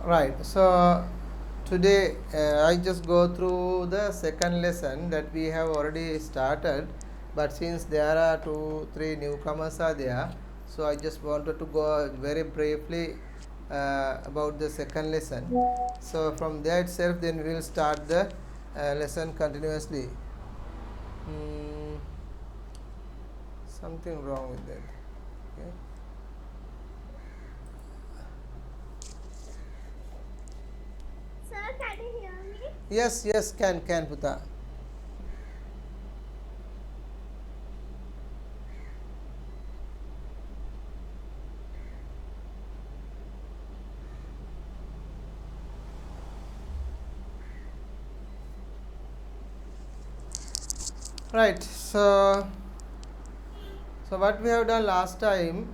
Right. So today I just go through the second lesson that we have already started, but since there are 2 3 newcomers are there, so I just wanted to go very briefly about the second lesson. So from there itself, then we will start the lesson continuously. Hmm, something wrong with that. Okay. Sir, can you hear me? Yes, can Puta. Right. So what we have done last time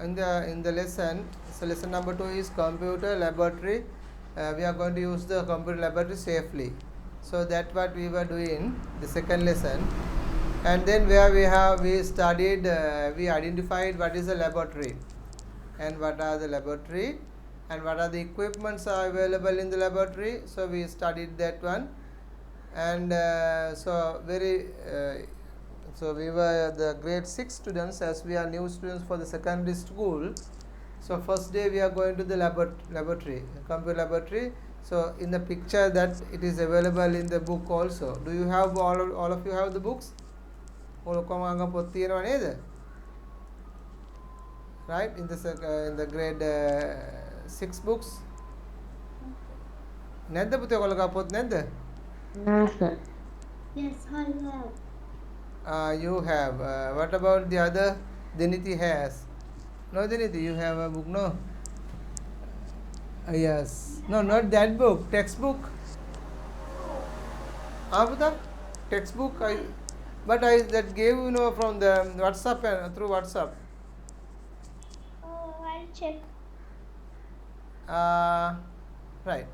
in the lesson, so lesson number 2 is computer laboratory. We are going to use the computer laboratory safely. So that what we were doing the second lesson, and then where we studied, we identified what is a laboratory and what are the laboratory and what are the equipments are available in the laboratory. So we studied that one, and so we were the grade 6 students, as we are new students for the secondary school. So first day we are going to the laboratory, computer laboratory. So in the picture that it is available in the book also. Do you have all of you have the books? Right, in the grade 6 books. නැද්ද පුතේ ඔයගොල්ලෝ ගා පොත් නැද්ද? No, sir. Yes, I have. You have. What about the other? Diniti has. No, Diniti, you have a book, no? Yes. No, not that book. Textbook. Puta? Textbook. But I that gave from the WhatsApp and through WhatsApp. Oh, I'll check. Right.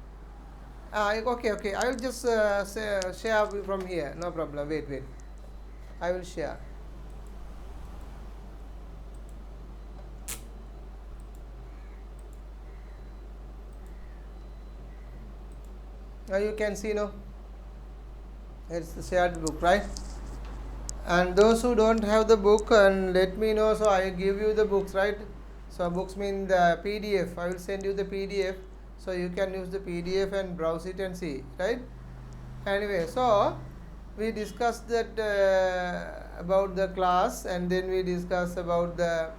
Okay. I will just share from here. No problem. Wait. I will share. You can see, no? It's the shared book, right? And those who don't have the book, and let me know, so I give you the books, right? So books mean the PDF. I will send you the PDF, so you can use the PDF and browse it and see, right? Anyway, so we discussed that about the class, and then we discussed about the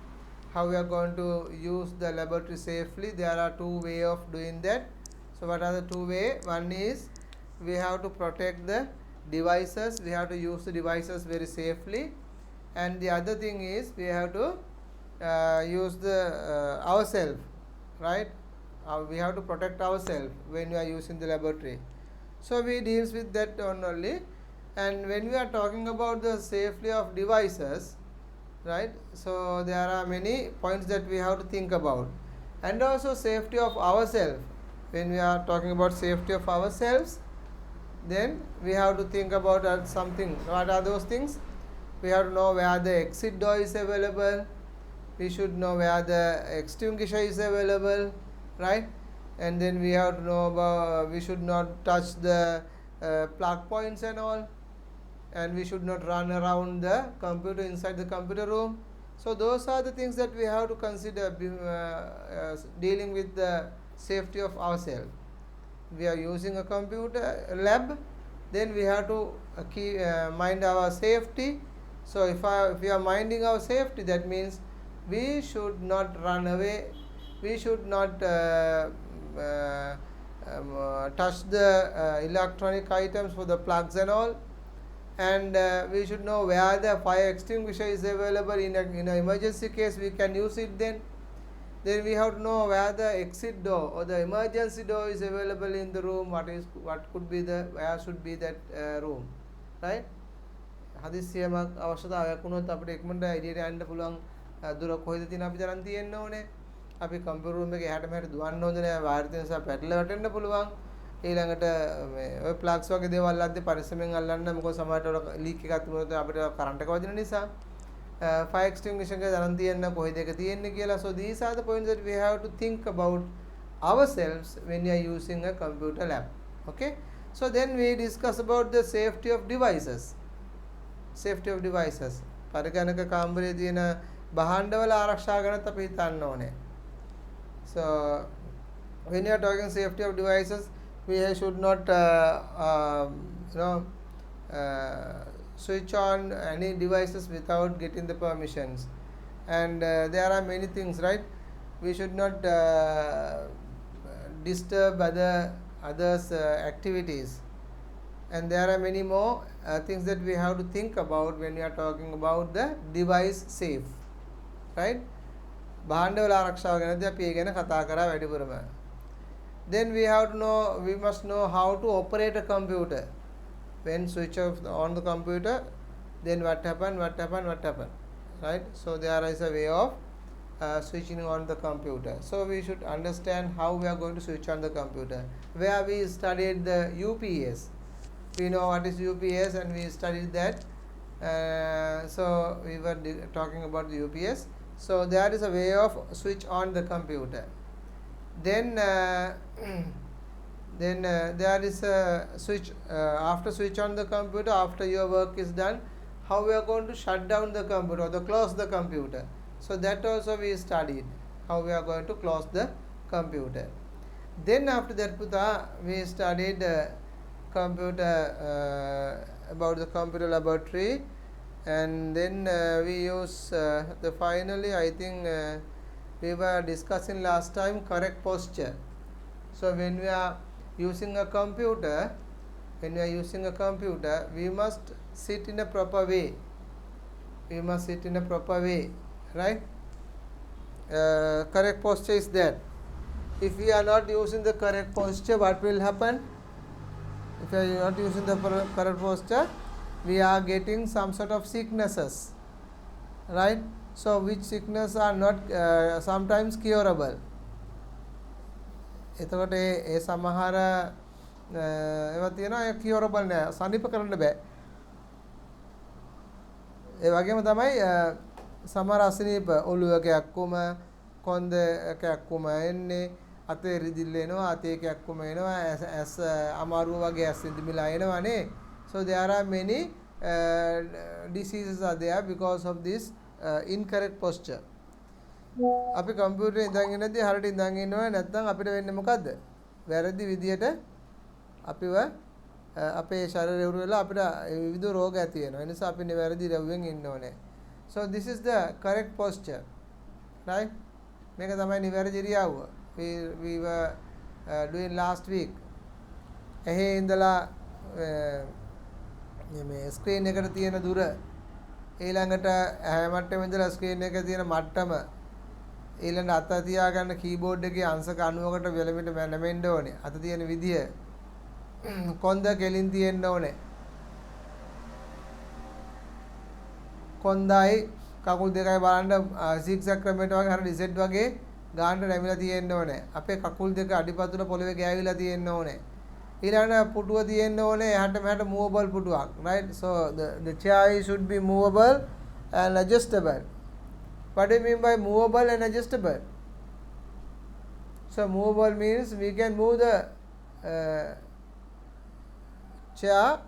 how we are going to use the laboratory safely. There are 2 ways of doing that. So what are the 2 ways? One is we have to protect the devices. We have to use the devices very safely, and the other thing is we have to use the ourselves, right? We have to protect ourselves when we are using the laboratory. So we deals with that one only. And when we are talking about the safety of devices, right, so there are many points that we have to think about, and also safety of ourselves. When we are talking about safety of ourselves, then we have to think about something. What are those things? We have to know where the exit door is available. We should know where the extinguisher is available, right? And then we have to know about, we should not touch the plug points and all, and we should not run around the computer inside the computer room. So those are the things that we have to consider dealing with the safety of ourselves. We are using a computer lab, then we have to mind our safety. So if we are minding our safety, that means we should not run away, we should not touch the electronic items for the plugs and all, and we should know where the fire extinguisher is available. In an emergency case we can use it. Then we have to know where the exit door or the emergency door is available in the room. What could be the, where should be that room, right? හදිස්සියමක් අවශ්‍යතාවයක් වුණොත් අපිට ඉක්මනට එළියට යන්න පුළුවන් දුර කොහෙද තියෙන අපි තරම් තියෙන්න ඕනේ. අපි කම්පියුටර් රූම් එකේ එහාට මෙහාට දුවන්න ඕනේ නෑ. වාරිත නිසා පැටලලා වැටෙන්න පුළුවන්. ඊළඟට මේ ඔය ප්ලග්ස් වගේ දේවල් අද්දි පරිස්සමෙන් අල්ලන්න. මොකද සමහරට ලීක් එකක් තිබුණොත් අපිට කරන්ට් එක වදින නිසා fire extinguisher එක තරම් තියෙන්න කොහෙද එක තියෙන්නේ කියලා. So these are the points that we have to think about ourselves when we are using a computer lab. Okay, so then we discuss about the safety of devices. Safety of devices. පරිගණක කාමරයේ තියෙන භාණ්ඩවල ආරක්ෂා ගැනත් අපි හිතන්න ඕනේ. So when you are talking safety of devices, we should not switch on any devices without getting the permissions. And there are many things, right? We should not disturb others activities, and there are many more things that we have to think about when we are talking about the device safe, right? භාණ්ඩවල ආරක්ෂාව ගැනදී අපි ඒ ගැන කතා කරා වැඩිපුරම. Then we must know how to operate a computer. When switch off on the computer, then what happen, right? So there is a way of switching on the computer. So we should understand how we are going to switch on the computer. Where we studied the UPS, we know what is UPS, and we studied that. So we were talking about the UPS. So there is a way of switch on the computer. Then there is a switch after switch on the computer, after your work is done, how we are going to shut down the computer or close the computer. So that also we studied, how we are going to close the computer. Then after that, Putha, we studied computer about the computer laboratory, and then we use the finally, I think we were discussing last time, correct posture. So when we are using a computer, we must sit in a proper way. Right? Correct posture is that. If we are not using the correct posture, what will happen? If we are not using the correct posture, we are getting some sort of sicknesses, right? So which sickness are not sometimes curable. එතකොට ඒ සමහර ඒවා තියෙනවා ඒ කියවරබල් නෑ සනීප කරන්න බෑ. ඒ වගේම තමයි සමහර අසනීප ඔළුව කැක්කුම කොන්ද කැක්කුම එන්නේ අතේ රිදිල්ල එනවා අතේ කැක්කුම එනවා ඇස් අමාරුව වගේ ඇස් රිදිමිලා එනවානේ. So there are many diseases are there because of this incorrect posture. අපි කම්පියුටරේ ඉඳන් ඉන්නදී හරියට ඉඳන් ඉන්නවා නැත්නම් අපිට වෙන්නේ මොකද්ද? වැරදි විදියට අපිව අපේ ශරීරය උරු වෙලා අපිට විවිධ රෝග ඇති වෙනවා. ඒ නිසා අපි නිවැරදි ඉරව්වෙන් ඉන්න ඕනේ. So this is the correct posture, right? මේක තමයි නිවැරදි ඉරියව්ව. We were doing last week. එහේ ඉඳලා මේ ස්ක්‍රීන් එකට තියෙන දුර ඊළඟට ඇහැ මට්ටමේ ඉඳලා ස්ක්‍රීන් එකේ තියෙන මට්ටම ඊළඟ අත තියාගන්න කීබෝඩ් එකේ අංශක 90කට වෙලෙමිට නැමෙන්න ඕනේ. අත තියෙන විදිය කොන්ද කෙලින් තියෙන්න ඕනේ. කොන්දයි කකුල් දෙකයි බලන්න සිග්සැග් ක්‍රමයට වගේ හරිය රිසෙට් වගේ ගානට නැමිලා තියෙන්න ඕනේ. අපේ කකුල් දෙක අඩිපතුල පොළවේ ගෑවිලා තියෙන්න ඕනේ. ඊළඟ පුටුව තියෙන්න ඕනේ එහාට මෙහාට movable පුටුවක්, right? So the chair should be movable and adjustable. What do you mean by movable and adjustable? So movable means we can move the chair.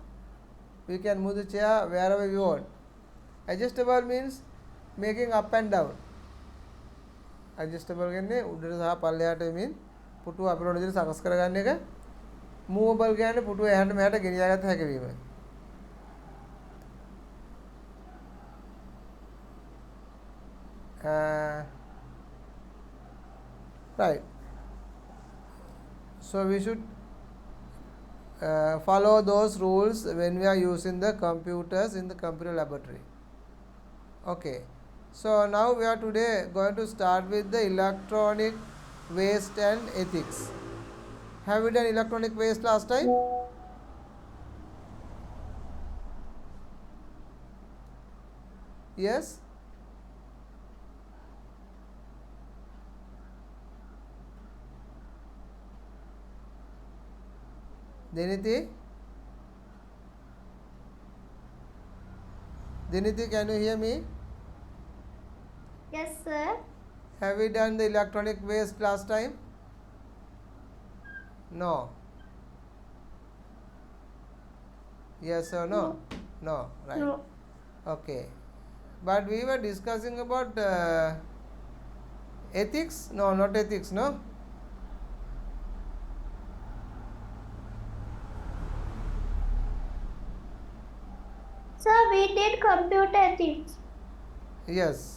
We can move the chair wherever we want. Adjustable means making up and down. Adjustable කියන්නේ උඩට සහ පල්ලෙහාට මෙමින් පුටුව අපිට ඕන විදිහට සකස් කරගන්න එක. Movable කියන්නේ පුටුව එහාට මෙහාට ගෙනියාගත්ත හැකි වීම. Right. So we should follow those rules when we are using the computers in the computer laboratory. Okay. So now we are today going to start with the electronic waste and ethics. Have we done electronic waste last time? Yes? Diniti? Diniti, can you hear me? Yes, sir. Have we done the electronic waste last time? No. Yes or no? No. No, right. No. Okay. But we were discussing about ethics. No, not ethics, no? Sir, we did computer ethics. Yes.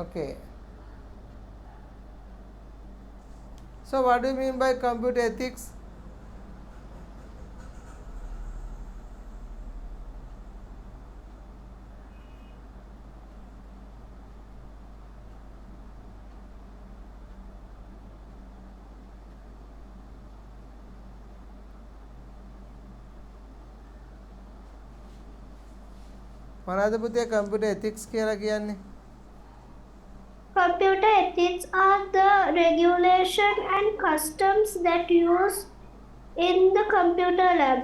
Okay. So, what do you mean by computer ethics? මොනවද පුතේ computer ethics කියලා කියන්නේ? Computer ethics are the regulation and customs that use in the computer lab.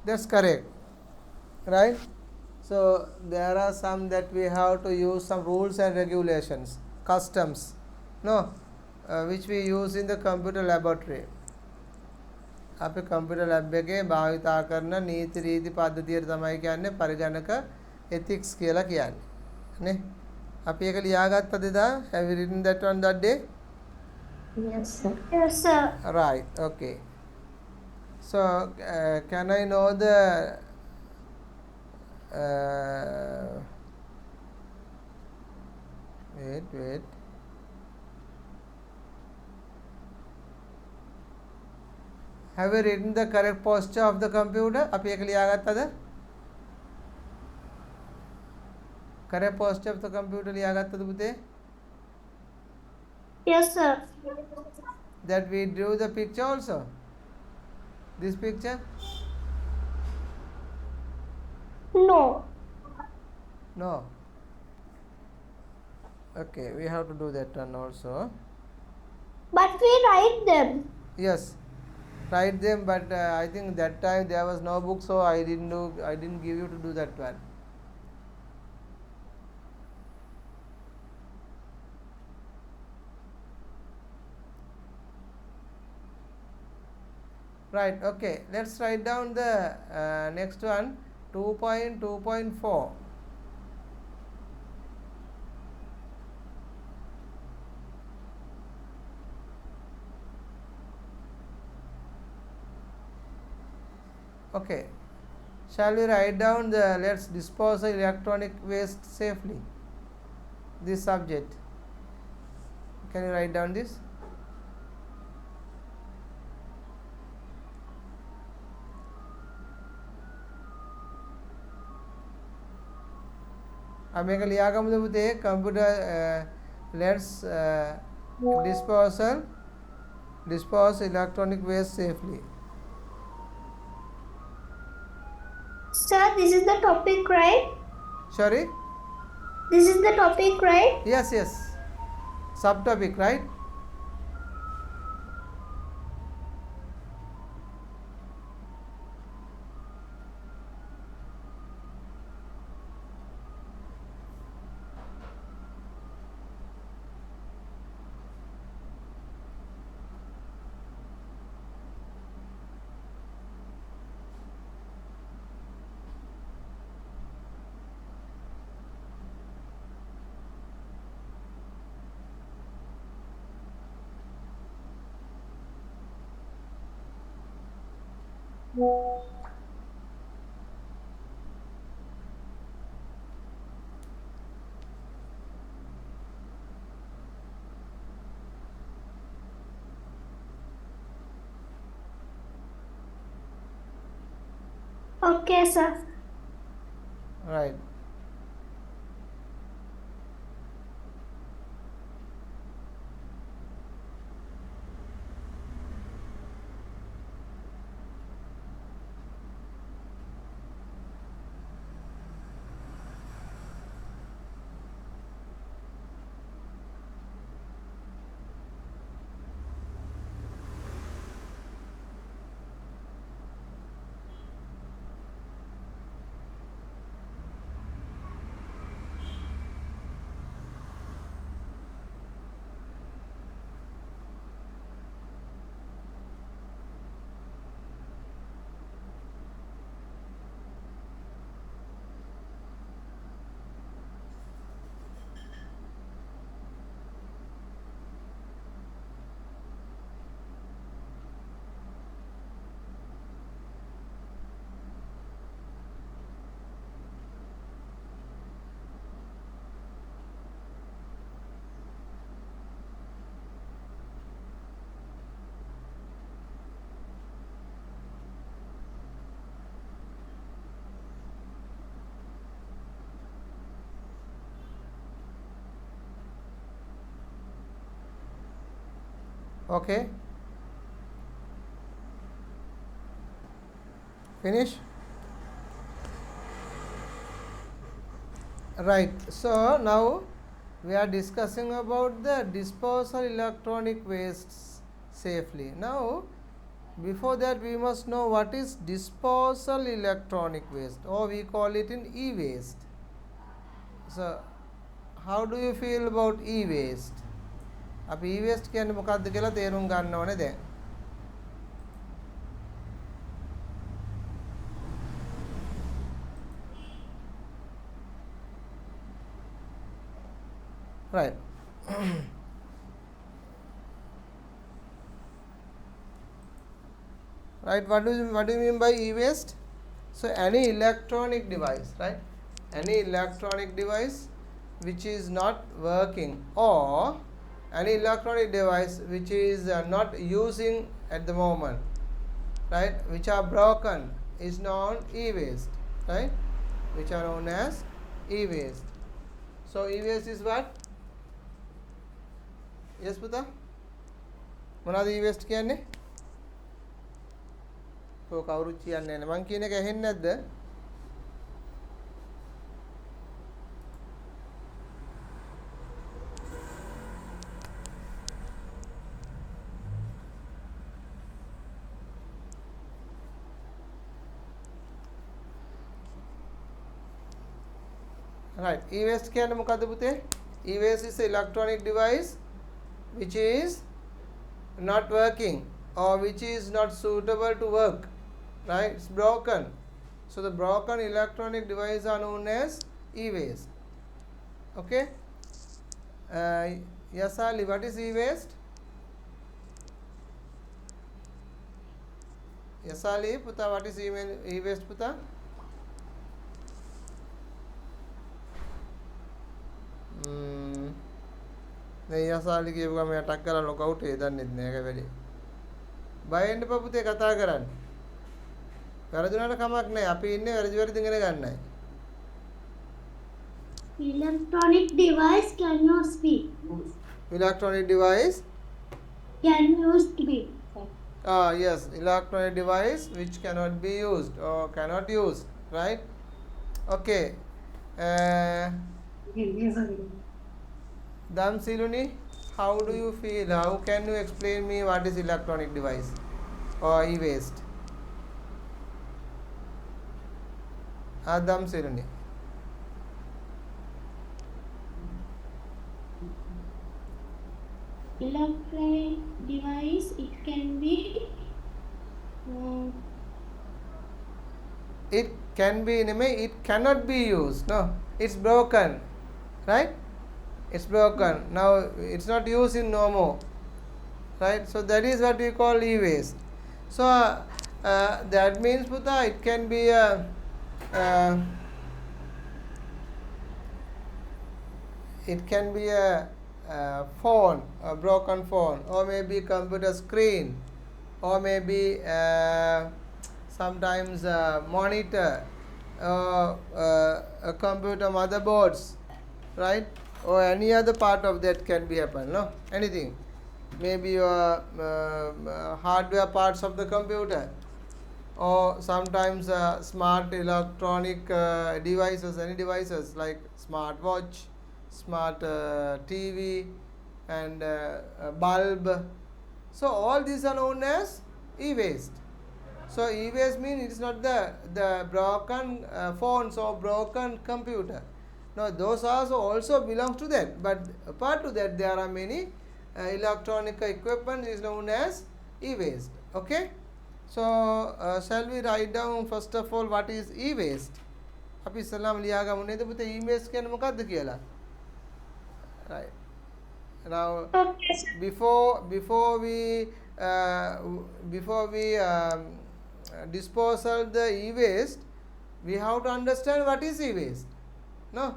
That's correct. Right? So, there are some that we have to use some rules and regulations, customs, no, which we use in the computer laboratory. අපි computer lab එකේ භාවිතා කරන නීති රීති පද්ධතියට තමයි කියන්නේ පරිගණක ethics කියලා කියන්නේ. නේ? අපි ඒක ලියාගත්තද එදා? Have you written that on that day? Yes, sir. Yes, sir. Right. Okay. So, can I know the wait. Have you written the correct posture of the computer? අපි ඒක ලියාගත්තද? Correct posture of the computer ලියාගත්තද පුතේ? Yes, sir. That we drew the picture also. This picture? No. No. Okay, we have to do that one also. But we write them. Yes, write them. But I think that time there was no book, so I didn't give you to do that one. Right. Okay. Let's write down the next one. 2.2.4. Okay. Shall we write down the let's dispose of electronic waste safely? This subject. Can you write down this? මේක ලියාගමුද පුතේ computer let's dispose electronic waste safely. Sir, this is the topic, right? Sorry? This is the topic, right? Yes. Subtopic, right? Okay, sir. Right. Okay, finish. Right, so now we are discussing about the disposal electronic wastes safely. Now before that we must know what is disposal electronic waste, or we call it in e-waste. So how do you feel about e-waste? අපි e-waste කියන්නේ මොකක්ද කියලා තේරුම් ගන්න ඕනේ දැන්. Right. Right, what do you mean by e-waste? So any electronic device, right? Any electronic device which is not working, or any electronic device which is not using at the moment, right, which are broken, is known e-waste, right, which are known as e-waste. So e-waste is what? Yes, Puta? මොනවද e-waste කියන්නේ? ඔය කවුරුත් කියන්නේ නැහැ. මං කියන එක ඇහෙන්නේ නැද්ද? Right, e-waste කියන්නේ මොකද්ද පුතේ? E-waste is an electronic device which is not working, or which is not suitable to work, right? It's broken. So the broken electronic devices are known as e-waste. Okay. Yes, Ali, what is e-waste? Yes, Ali, Puta, what is e-waste, Puta? දැන් යසාලි කියපු ගමන් අටක් කරලා ලොකවුට් ඒ දන්නෙත් නෑ ඒක වැඩි. බය වෙන්න එපා පුතේ කතා කරන්න. වැරදුනට කමක් නෑ. අපි ඉන්නේ වැරදි ඉගෙන ගන්නයි. Electronic device can use be. Electronic device Can used be. Yes, electronic device which cannot be used or cannot use, right? Okay. Dam Siluni, how do you feel? How can you explain me what is electronic device or e-waste? Dam Siluni. Electronic device, it can be It can be, it cannot be used. No, it's broken, right? It's broken. Now it's not used in no more, right? So that is what we call e-waste. So that means, Puta, it can be a phone, a broken phone, or maybe computer screen, or maybe sometimes a monitor, a computer motherboards, right, or any other part of that can be happen. No, anything, maybe your hardware parts of the computer, or sometimes smart electronic devices, any devices like smart watch, smart TV, and bulb. So all these are known as e-waste. So e-waste means it is not the broken phones or broken computer. No, those also belongs to that. But apart to that, there are many electronic equipment is known as e-waste. Okay. So shall we write down first of all what is e-waste? අපි ඉස්සල්ලාම ලියාගමු නේද පුතේ e-waste කියන්නේ මොකක්ද කියලා. Right. Now before we disposal the e-waste, we have to understand what is e-waste. No,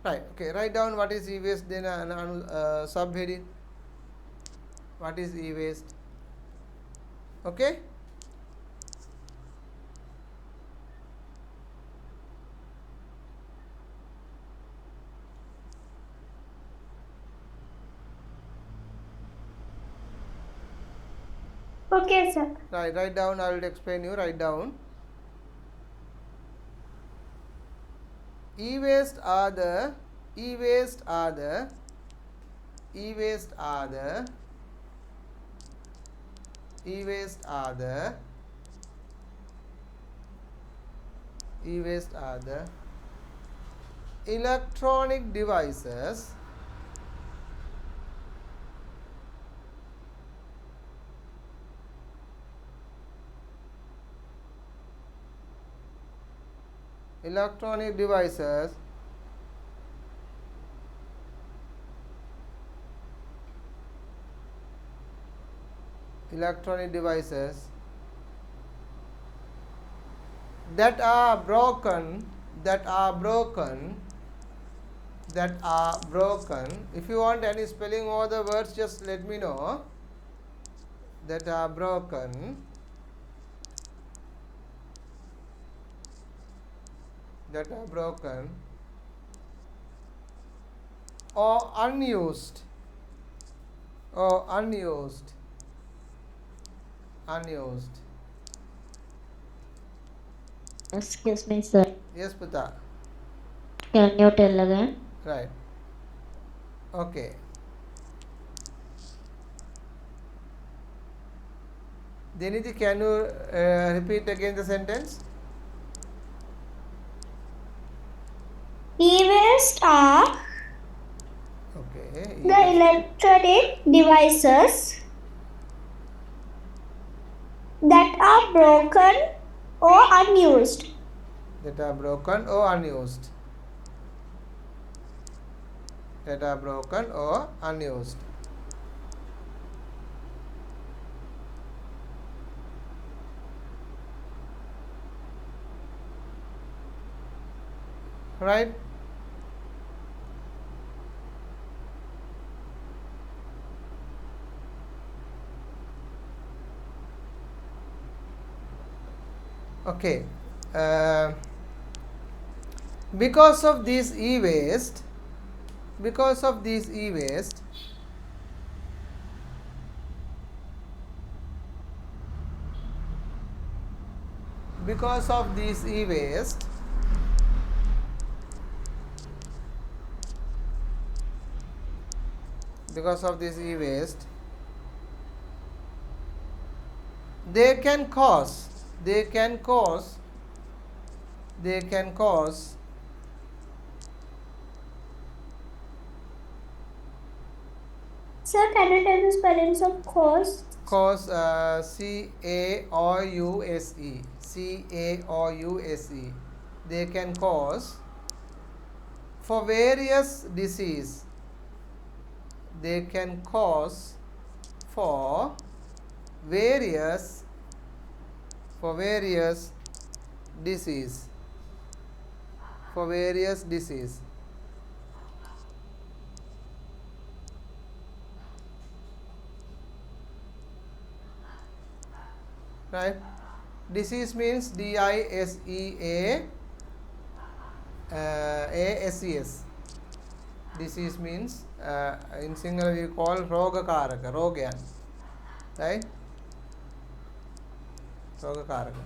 right? Okay, write down what is e-waste, then subheading what is e-waste. Okay. Okay, sir. Write down. I will explain you. Write down. E-waste are the e-waste are the e-waste are the e-waste are the e-waste are the electronic devices electronic devices electronic devices that are broken that are broken that are broken. If you want any spelling over the words, just let me know. That are broken that are broken or unused or unused unused. Excuse me, sir. Yes, Puta. Can you tell again? Right. Okay. Deniti, can you repeat again the sentence? E-waste are Okay. the electronic devices that are broken or unused. That are broken or unused. That are broken or unused. Right? Okay. Uh, because of this e-waste, because of this e-waste, because of this e-waste, because of this e-waste, they can cause they can cause they can cause Sir, can you tell the spellings of cause? cause cause cause. They can cause for various disease. They can cause for various disease for various disease. Right? Disease means DISEASES. Disease means in singular we call rogakaraka, rogan. Right? Rogakaraka.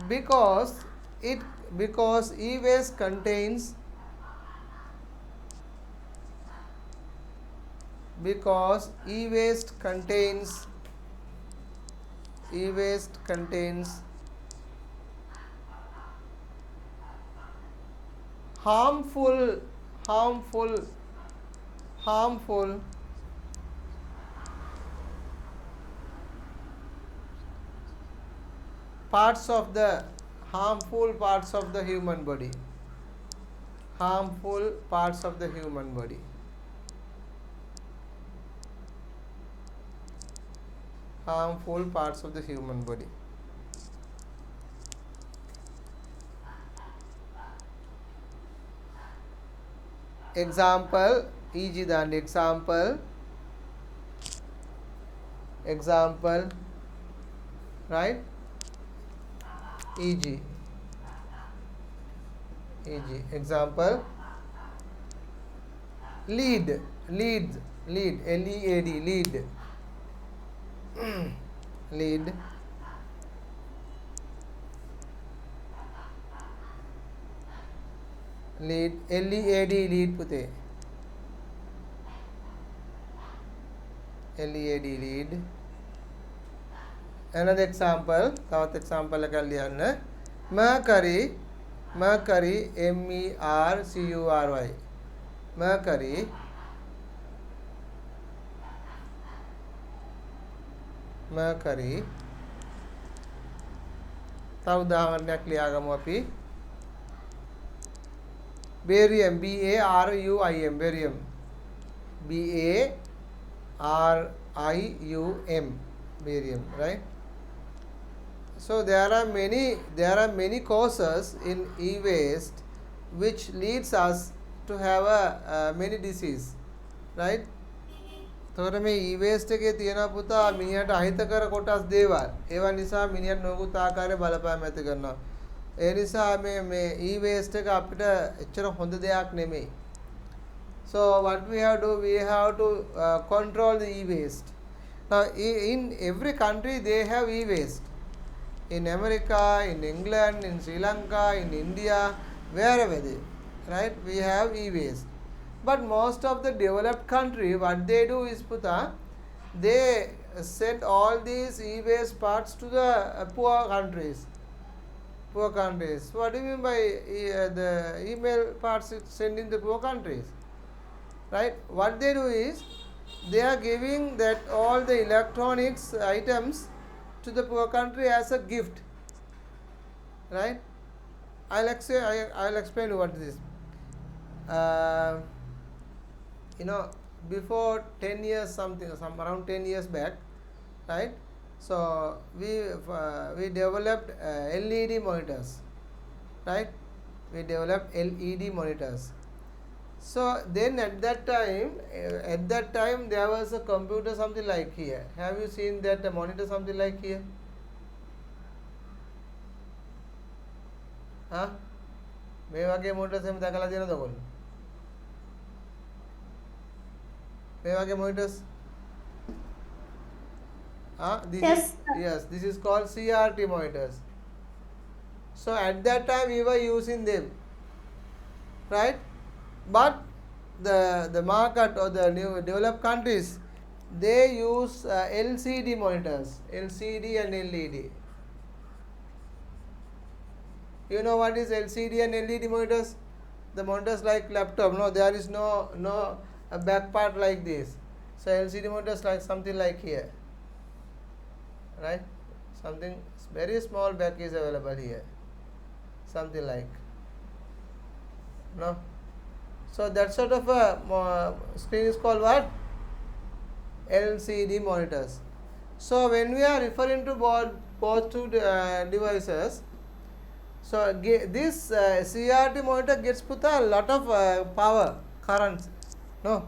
Because it because e-waste contains because e-waste contains harmful harmful harmful parts of the harmful parts of the human body. Harmful parts of the human body. Harmful parts of the human body. Example, e.g. than example, right? E.g. example, lead, lead, lead, lead, lead lead LEAD lead පුතේ LEAD lead another example තවත් example එකක් ලියන්න mercury mercury MERCURY mercury mercury තව උදාහරණයක් ලියාගමු අපි barium BARUIM barium BARIUM barium, right? So there are many causes in e-waste which leads us to have many disease, right? තොර මේ e-waste එකේ තියෙනවා පුතා මිනිහට අහිතකර කොටස් දේවල්. ඒවා නිසා මිනිහට නොයෙකුත් ආකාරයේ බලපෑම් ඇති කරනවා. ඒ නිසා මේ e-waste එක අපිට එච්චර හොඳ දෙයක් නෙමෙයි. So what we have to do, we have to control the e-waste. Now in every country they have e-waste. In America, in England, in Sri Lanka, in India, wherever they, right? We have e-waste. But most of the developed country, what they do is puta, they send all these e-waste parts to the poor countries. Poor countries. What do you mean by the email parts sent in the poor countries? Right? What they do is they are giving that all the electronics items to the poor country as a gift. Right? I'll explain what this is. You know, before 10 years around 10 years back, right? So we developed LED monitors, right? We developed LED monitors. So then at that time there was a computer something like here. Have you seen that monitor something like here? Huh? මේ වගේ monitors එහෙම දැකලා තියෙනවද ඔයගොල්ලෝ? මේ වගේ monitors? Yes, this is called CRT monitors. So at that time we were using them, right? But the market or the new developed countries, they use LCD monitors, LCD and LED. You know what is LCD and LED monitors? The monitors like laptop. No, there is no a back part like this. So LCD monitors like something like here, right? Something very small back is available here, something like, no. So that sort of a screen is called what? LCD monitors. So when we are referring to both two devices, so this CRT monitor gets put a lot of power, current. No,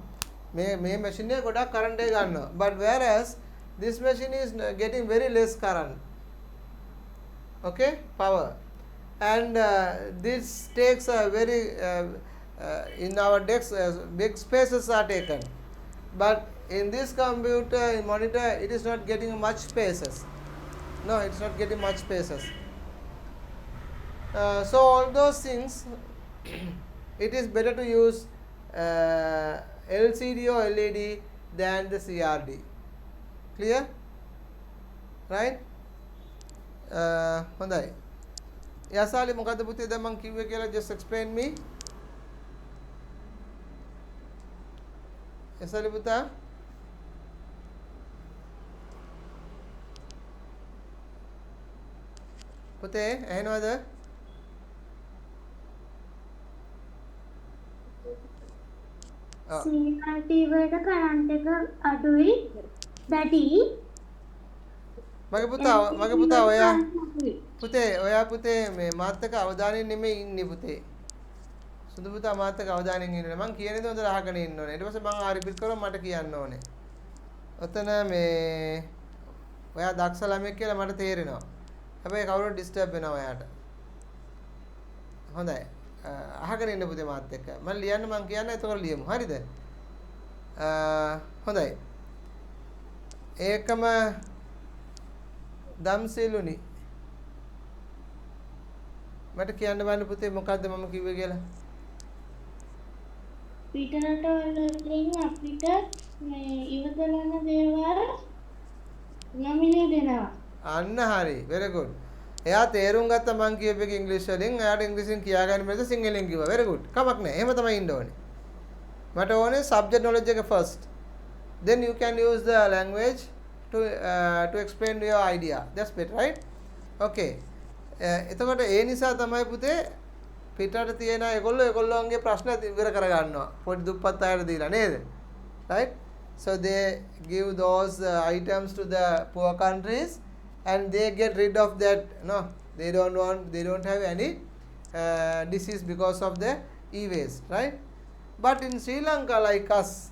may machine goda current ganno. But whereas this machine is getting very less current. Okay, power, and this takes a very in our desks big spaces are taken, but in this computer monitor it is not getting much spaces. No, it's not getting much spaces. So all those things it is better to use LCD or LED than the CRD. Clear? Right? හොඳයි. යසාලි මොකද්ද පුතේ දැන් මං කිව්වේ කියලා just explain me. යසාලි පුතා පුතේ ඇහෙනවද? CRT වල කරන්ට් එක අඩුයි daddy. මගේ පුතා ඔයා පුතේ මේ මාත් එක්ක අවධානයෙන් නෙමෙයි ඉන්නේ පුතේ. සුදු පුතා මාත් එක්ක අවධානයෙන් ඉන්නේ. මං කියන දේ හොඳට අහගෙන ඉන්න ඕනේ. ඊට පස්සේ මං ආ රිපීට් කරොත් මට කියන්න ඕනේ. ඔතන මේ ඔයා දක්ෂ ළමෙක් කියලා මට තේරෙනවා. හැබැයි කවුරුත් ඩිස්ටර්බ් වෙනවා ඔයාට. හොඳයි. අහගෙන ඉන්න පුතේ මාත් එක්ක. මම ලියන්න මං කියන්න එතකොට ලියමු. හරිද? හොඳයි. ඒකම දම්සිලුනි. මට කියන්න බෑ පුතේ මොකද්ද මම කිව්වේ කියලා. පිටරට වලින් අපිට මේ ඉවතලන දේවල් නොමිලේ දෙනවා. අන්න හරි. very good. එයා තේරුම් ගත්ත මං කියපු එක ඉංග්‍රීසි වලින්. එයාට ඉංග්‍රීසියෙන් කියා ගන්න බැරිද සිංහලෙන් කිව්වා. very good. කමක් නැහැ. එහෙම තමයි ඉන්න ඕනේ. මට ඕනේ subject knowledge එක first. Then you can use the language to explain your idea. That's better, right? Okay. එතකොට ඒ නිසා තමයි පුතේ පිටරට තියෙන ඒගොල්ලෝගේ ප්‍රශ්න ඉවර කර ගන්නවා. පොඩි දුප්පත් අයට දීලා නේද? Right? So they give those items to the poor countries and they get rid of that. No, they don't have any disease because of the e-waste, right? But in Sri Lanka, like us,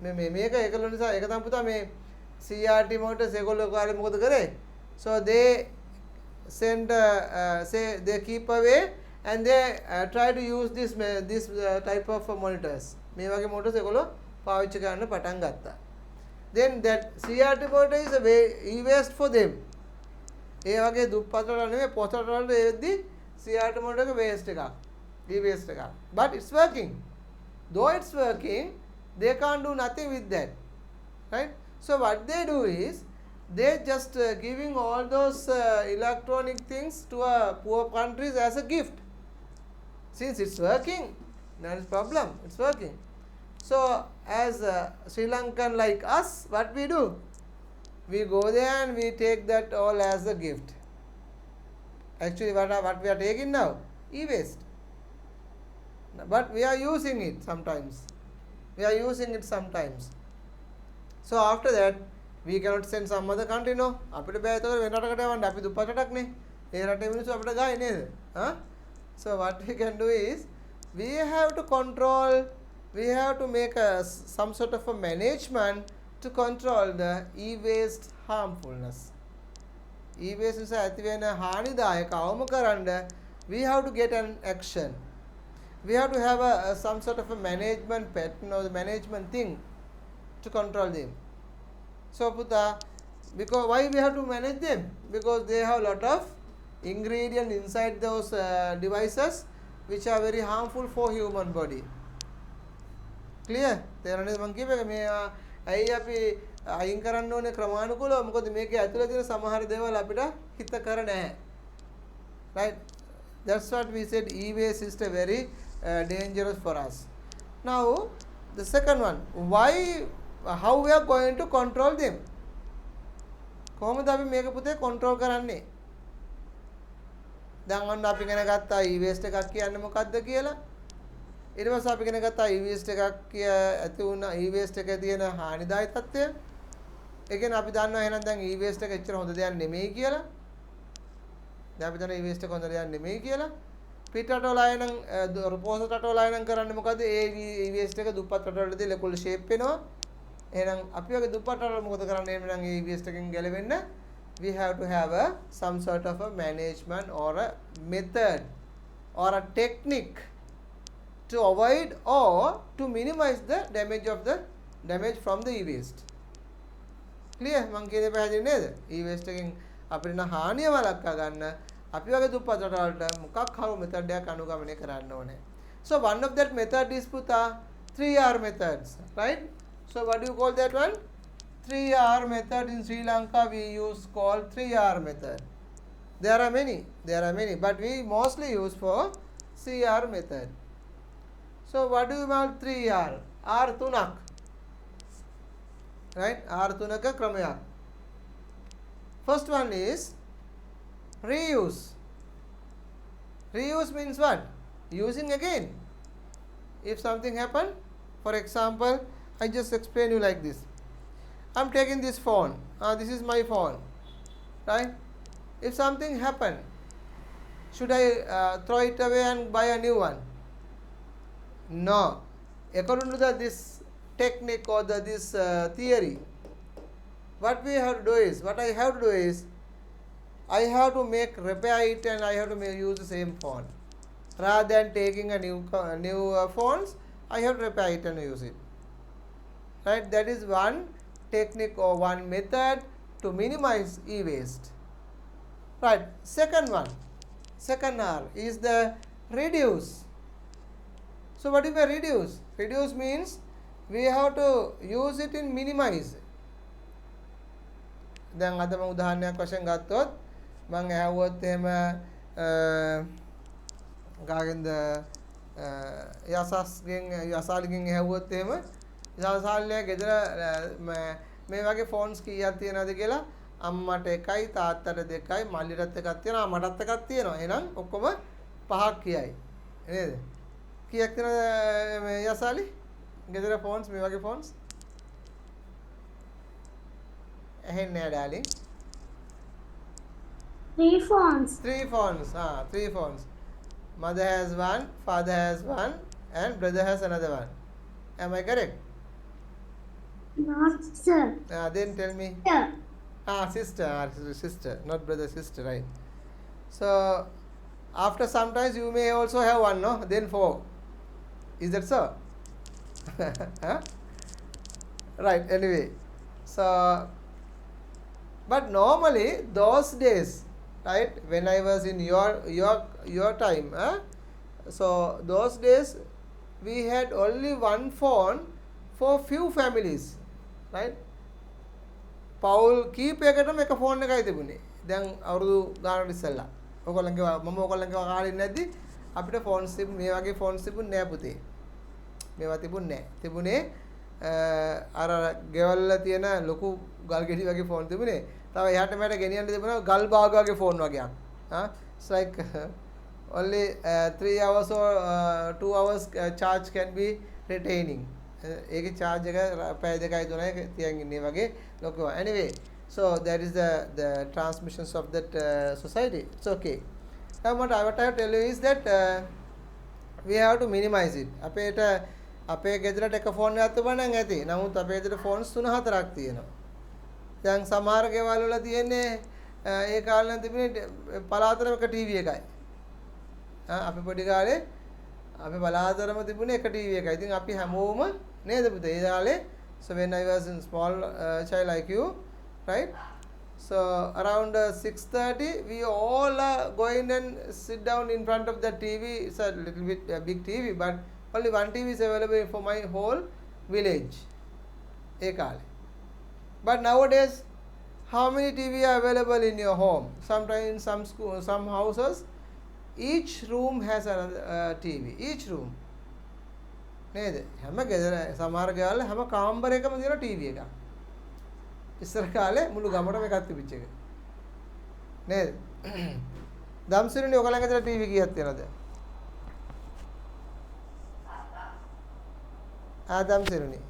මේක ඒකල නිසා ඒක තමයි පුතා මේ CRT motors ඒගොල්ලෝ කාලේ මොකද කරේ? So they send say they keep away and they try to use this type of monitors. මේ වගේ motors ඒගොල්ලෝ පාවිච්චි කරන්න පටන් ගත්තා. Then that CRT motor is a e-waste for them. ඒ වගේ දුප්පත් වල නෙමෙයි පොත වලට එද්දි CRT motor එක waste එකක්. e-waste එකක්. But it's working. Though it's working, they can't do nothing with that, right? So what they do is they just giving all those electronic things to poor countries as a gift. Since it's working, not a problem, it's working. So as Sri Lankan like us, what we do, we go there and we take that all as a gift. Actually what we are taking now, e-waste, but we are using it sometimes. So after that we cannot send some other country, no. අපිට බෑ ඒක වෙන රටකට යවන්න. අපි දුප්පත් රටක් නේ. ඒ රටේ මිනිස්සු අපිට ගායි නේද? So what we can do is we have to control, we have to make some sort of a management to control the e-waste harmfulness. E-waste නිසා ඇති වෙන හානිදායක අවම කරන්න we have to get an action. We have to have some sort of a management pattern or the management thing to control them. So puta, because why we have to manage them? Because they have a lot of ingredients inside those devices which are very harmful for human body. Clear? තේරෙනවද මං කියපේක මේ ඇයි අපි අයින් කරන්න ඕනේ ක්‍රමානුකූලව? මොකද මේකේ ඇතුළේ තියෙන සමහර දේවල් අපිට හිතකර නැහැ. Right? That's what we said, e-waste is very dangerous for us. Now the second one, how we are going to control them? කොහොමද අපි මේක පුතේ control කරන්නේ? දැන් ඔන්න අපි ඉගෙන ගත්තා e-waste එකක් කියන්නේ මොකක්ද කියලා. ඊට පස්සේ අපි ඉගෙන ගත්තා e-waste එකක් ඇති වුණ e-waste එකේ තියෙන හානිදායී තත්ත්වය. ඒ කියන්නේ අපි දන්නවා එහෙනම් දැන් e-waste එක එච්චර හොඳ දෙයක් නෙමෙයි කියලා. දැන් අපි දන්නවා e-waste එක හොඳ දෙයක් නෙමෙයි කියලා. පිටරටවල අය නම් පොහොසත් රටවල අය නම් කරන්නේ මොකද? ඒ e-waste එක දුප්පත් රටවලදී ලොකු ෂේප් වෙනවා. එහෙනම් අපි වගේ දුප්පත් රටවල මොකද කරන්නේ? එහෙනම් ඒ e-waste එකෙන් ගැලවෙන්න we have to have some sort of a management or a method or a technique to avoid or to minimize the damage from the e-waste. Clear? මං කියන්නේ පැහැදිලි නේද? e-waste එකෙන් අපිට න හානිය වළක්වා ගන්න අපි වගේ දුප්පත් රටවලට මොකක් හරි method එකක් අනුගමනය කරන්න ඕනේ. So one of that method is puta 3R methods, right? So what do you call that one? 3R method. In Sri Lanka we use called 3R method. There are many, but we mostly use for CR method. So what do you mean 3R? R තුනක්, right? R තුනක ක්‍රමයක්. First one is reuse. Reuse means what? Using again. If something happen, for example, I just explain you like this. I'm taking this phone. This is my phone, right? If something happen, should I throw it away and buy a new one? No. According to this technique or this theory, what I have to do is I have to repair it and I have to use the same phone. Rather than taking a new phones, I have to repair it and use it. Right? That is one technique or one method to minimize e-waste. Right, second one, second R is the reduce. So what is the reduce? Reduce means we have to use it in minimize. දැන් අද මම උදාහරණයක් වශයෙන් ගත්තොත් මම ඇහුවොත් එහෙම කාගෙන්ද යසාලිගෙන් ඇහුවොත් එහෙම යසාලියා ගෙදර මේ වගේ ෆෝන්ස් කීයක් තියෙනවද කියලා අම්මට එකයි තාත්තට දෙකයි මල්ලිටත් එකක් තියෙනවා මටත් එකක් තියෙනවා එහෙනම් ඔක්කොම පහක් කියයි නේද කීයක් තියෙනවද මේ යසාලි ගෙදර ෆෝන්ස් මේ වගේ ෆෝන්ස් ඇහෙන්නේ නැහැ darling 3 phones. Three phones. 3 phones. Mother has one, father has one, and brother has another one. Am I correct? Not sir. Then tell me. Sir. Sister. Sister. Not brother, sister, right? So, after sometimes you may also have one, no? Then 4. Is that so? Huh? Right, anyway. So, but normally those days, right, when I was in your time, so those days we had only one phone for few families, right? පවුල් කීපයකටම එක phone එකයි තිබුණේ. දැන් අවුරුදු ගානකට ඉස්සෙල්ලා. ඔයගොල්ලන්ගේ මම ඔයගොල්ලන්ගේ කාලේ නැද්දි අපිට ෆෝන්ස් තිබු මේ වගේ ෆෝන්ස් තිබුණේ නෑ පුතේ. මේවා තිබුණේ නෑ. තිබුණේ අර ගෙවල් වල තියෙන ලොකු ගල් ගෙඩි වගේ ෆෝන් තිබුණේ. තව එහාට මෙහාට ගෙනියන්න තිබුණා ගල් බාග වගේ ෆෝන් වගේක්. It's like only 3 hours or 2 hours charge can be retaining. ඒකේ charge එක පැය දෙකයි තුනයි තියන් ඉන්නේ වගේ ලොකු. Anyway, so that is the transmissions of that society. It's okay. Now what I want to tell you is that we have to minimize it. අපේ ගෙදරට එක ෆෝන් එකක් තිබුණා නම් ඇති. නමුත් අපේ ගෙදර ෆෝන්ස් 3-4ක් තියෙනවා. දැන් සමහර ගෙවල් වල තියෙන්නේ ඒ කාලේ නම් තිබුණේ පලාතරම එක ටීවී එකයි. අපි පොඩි කාලේ අපි පලාතරම තිබුණේ එක ටීවී එකයි. ඉතින් අපි හැමෝම නේද පුතේ ඒ කාලේ so when I was in small child like you, right? So around 6:30 we all are going and sit down in front of the TV. It's a little bit big TV, but only one TV is available for my whole village. ඒ කාලේ. But nowadays, how many TV are available in your home? Sometimes in some houses, each room has another TV. Each room. නේද? හැම ගෙදර සමහර ගෙවල් හැම කාමරයකම තියෙන TV එකක්. ඉස්සර කාලේ මුළු ගමටම එකක් තිබිච්ච එක. නේද? දම්සිරුනි ඔයගලගේ ගෙදර TV කීයක් තියෙනවද? දම්සිරුනි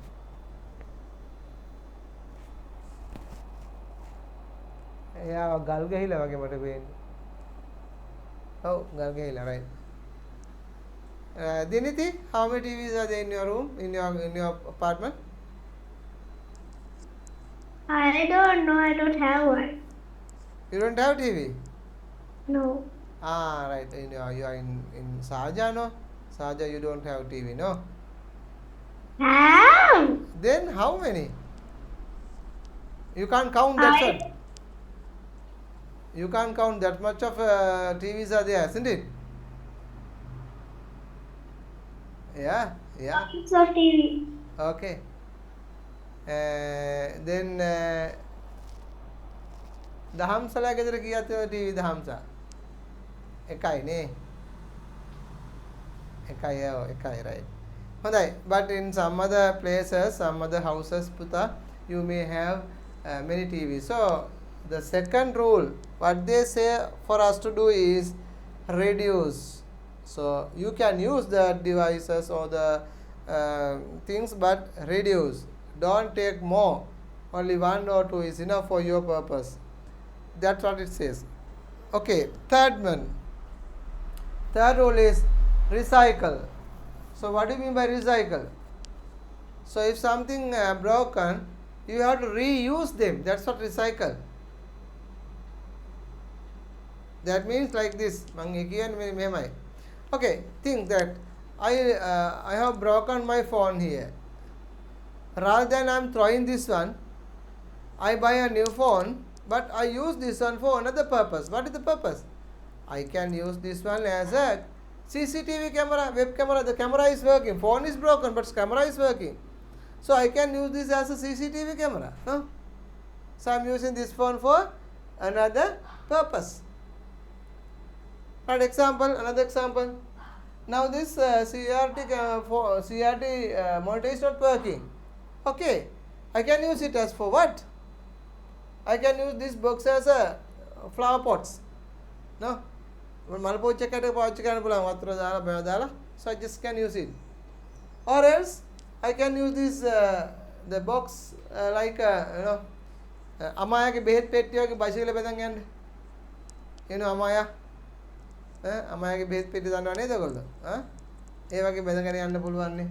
එයා ගල් ගහිලා වගේ මට පේන්නේ. ඔව් ගල් ගහිලා right. Diniti, how many TVs are there in your room, in your apartment? I don't know. I don't have one. You don't have TV? No. Right. You are in Sahaja, no? Sahaja, you don't have TV, no? Have. Then how many? You can't count that much. You can't count that much of TVs are there, isn't it? Yeah. It's a TV. Okay. Then දහම්සලා ගෙදර කීයක් තියෙනවද TV Dahamsa? එකයි නේ. එකයි right. හොඳයි. But in some other places, some other houses puta, you may have many TVs. So the second rule what they say for us to do is reduce. So you can use the devices or the things, but reduce. Don't take more. Only 1 or 2 is enough for your purpose. That's what it says. Okay, third rule is recycle. So what do you mean by recycle? So if something broken, you have to reuse them. That's what recycle. That means like this. Okay, think that I have broken my phone here. Rather than I am throwing this one, I buy a new phone, but I use this one for another purpose. What is the purpose? I can use this one as a CCTV camera, web camera. The camera is working. Phone is broken, but camera is working. So I can use this as a CCTV camera. No? So I am using this phone for another purpose. Right, another example. Now this CRT monitor is not working. Okay, I can use it as for what? I can use this box as a flower pots. No? So I just can use it. Or else I can use this the box like Amaya ke behet pettiya ke bicycle bedan yande. You know Amaya? අමායාගේ බෙහෙත් පෙට්ටිය දන්නව නේද ඔයගොල්ලෝ? ඒ වගේ බෙදගෙන යන්න පුළුවන් නේ.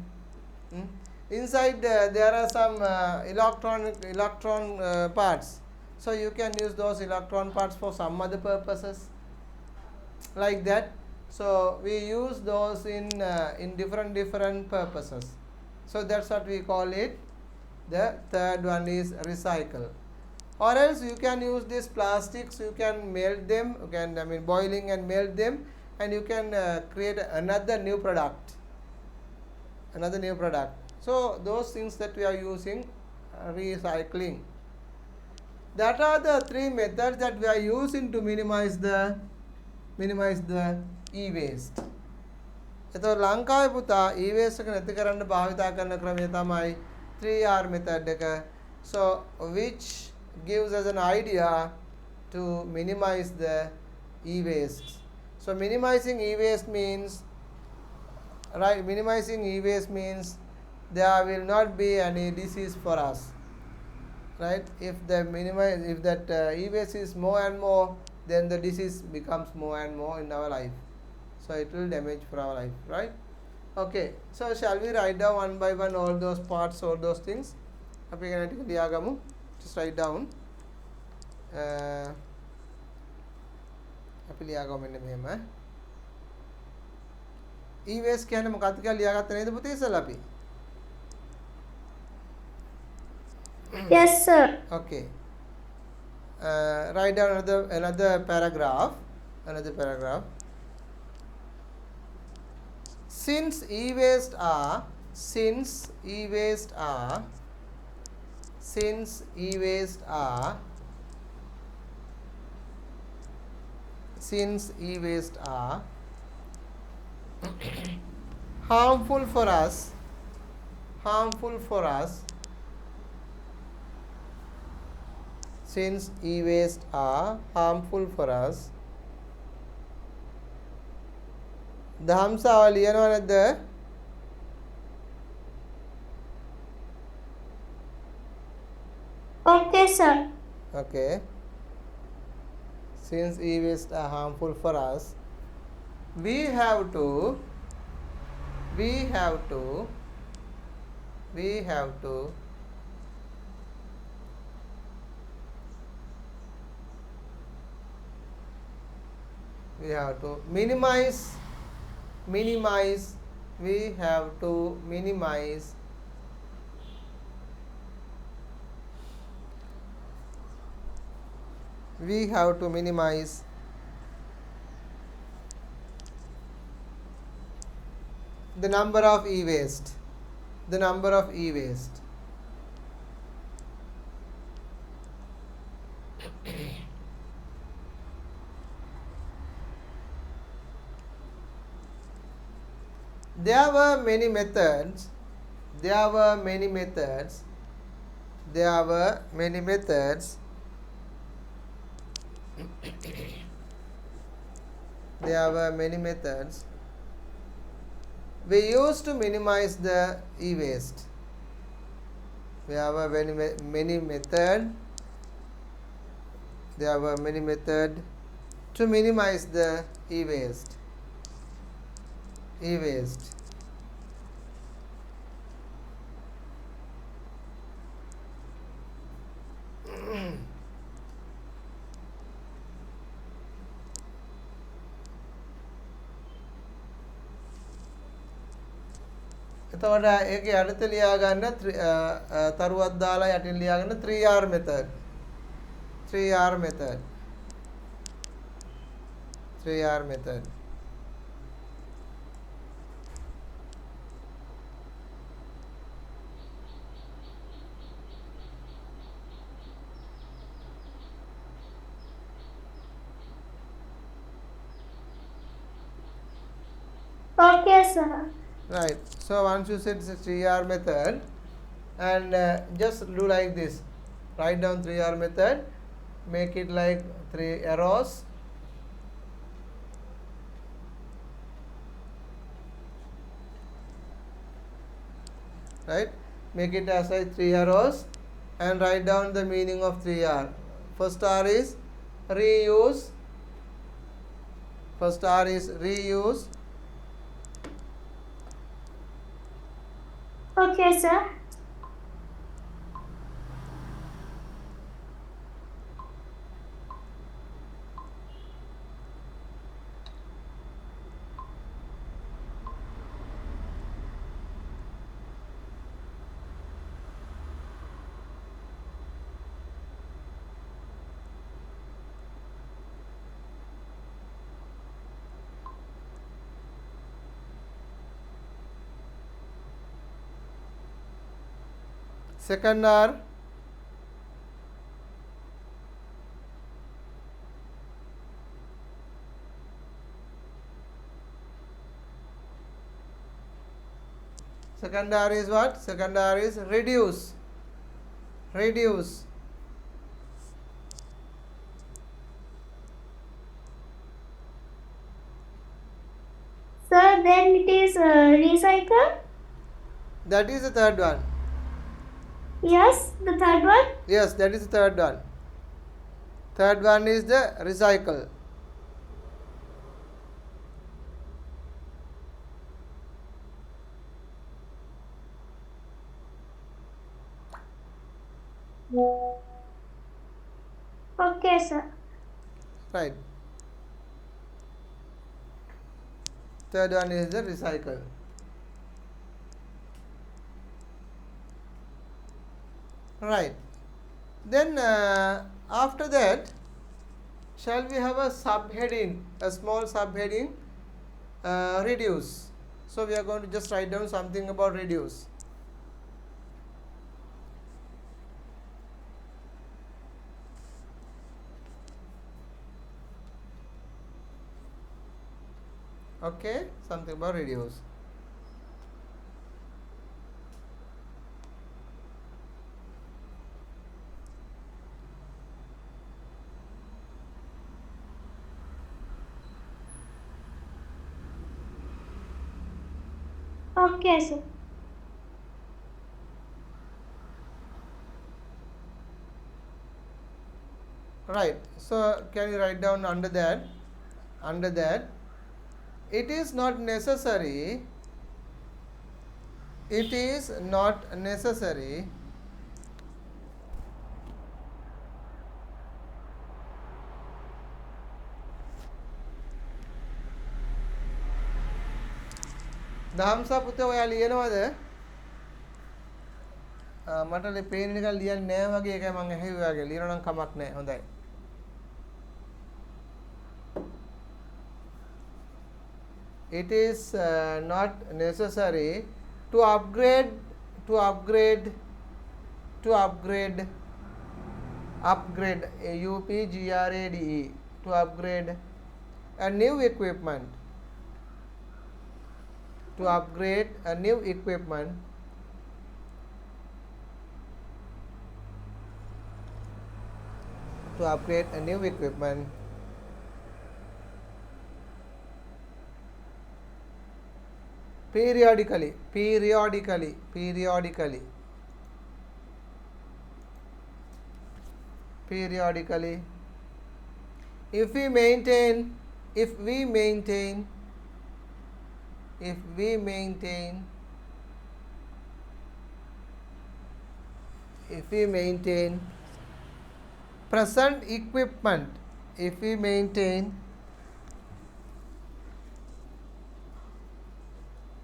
Inside there are some electron parts. So you can use those electron parts for some other purposes. Like that. So we use those in different purposes. So that's what we call it. The third one is recycle. Or else you can use these plastics, you can melt them, boiling and melt them, and you can create another new product. So those things that we are using, recycling. That are the three methods that we are using to minimize the e-waste. එතකොට ලංකාවේ පුතා e-waste එක නැති කරන්න භාවිතා කරන ක්‍රමය තමයි 3R method එක. So which gives us an idea to minimize the e-waste. So minimizing e-waste means there will not be any disease for us. Right? If that e-waste is more and more, then the disease becomes more and more in our life. So it will damage for our life, right? Okay. So shall we write down one by one all those parts, all those things? Just write down. E-waste කියන්නේ මොකක්ද කියලා ලියාගත්ත නේද පුතේ ඉස්සෙල්ලා අපි? Yes, sir. Okay. Write down another paragraph. Since e-waste are harmful for us, since e-waste are harmful for us, දහම්සාව ලියනව නැද්ද? Okay, sir. Okay. Since e-waste are harmful for us, we have to minimize the number of e-waste. There were many methods. We used to minimize the e-waste. There were many methods to minimize the e-waste. එතකොට ඒකේ අඩත ලියා ගන්න තරුවක් දාලා යටින් ලියාගෙන 3R method. 3R method. 3R method. Okay, sir. Right. So once you set the 3R method, and just do like this. Write down 3R method. Make it like 3 arrows. Right. Make it as like 3 arrows, and write down the meaning of 3R. First R is reuse. First R is reuse. Okay, sir. Second R, second R is what? Second R is reduce. Reduce. Sir, then it is recycle. That is the third one. Yes, the third one. Yes, that is the third one. Third one is the recycle. Okay, sir. Right. Third one is the recycle. Right. Then after that, shall we have a subheading, a small subheading, reduce. So we are going to just write down something about reduce. Okay, something about reduce. Okay, sir. Right. So can you write down under that? Under that, it is not necessary. It is not necessary Dahamsa පුතේ ඔයා ලියනවද? මට පේන නිකන් ලියන්නේ නැහැ වගේ එකයි මම ඇහුවේ ඔයාගේ. ලියනවා නම් කමක් නැහැ. හොඳයි. It is not necessary to upgrade to upgrade to upgrade upgrade UPGRADE to upgrade a new equipment to upgrade a new equipment to upgrade a new equipment periodically periodically periodically periodically if we maintain if we maintain if we maintain if we maintain present equipment if we maintain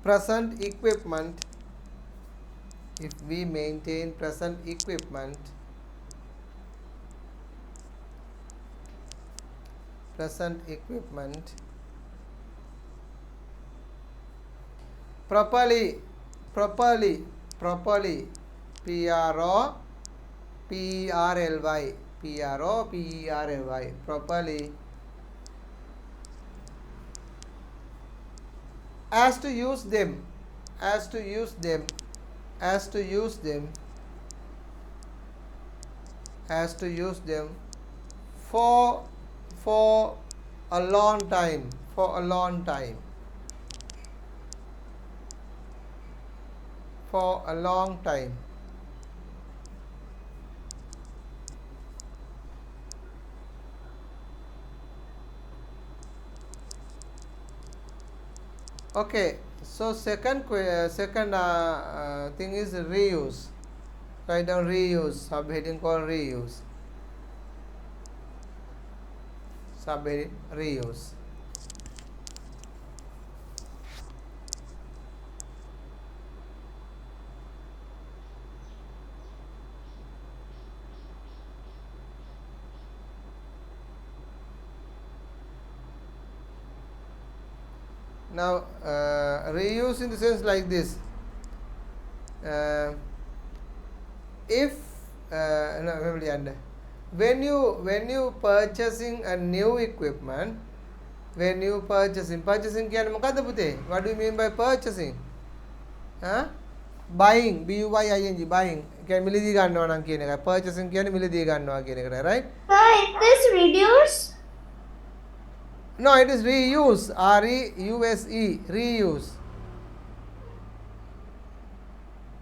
present equipment if we maintain present equipment present equipment properly P R O P E R L Y properly as to use them for a long time Okay, so second thing is reuse. Write down reuse, subheading called reuse. Subheading reuse. Now reuse in the sense like this. If when you purchasing a new equipment, purchasing කියන්නේ මොකද්ද පුතේ? What do you mean by purchasing? Buying, B U Y I N G, buying කියන්නේ මිලදී ගන්නවා නම් කියන එකයි. Purchasing කියන්නේ මිලදී ගන්නවා කියන එකයි, right? Is this reduce? No, it is reuse. R-E-U-S-E, reuse.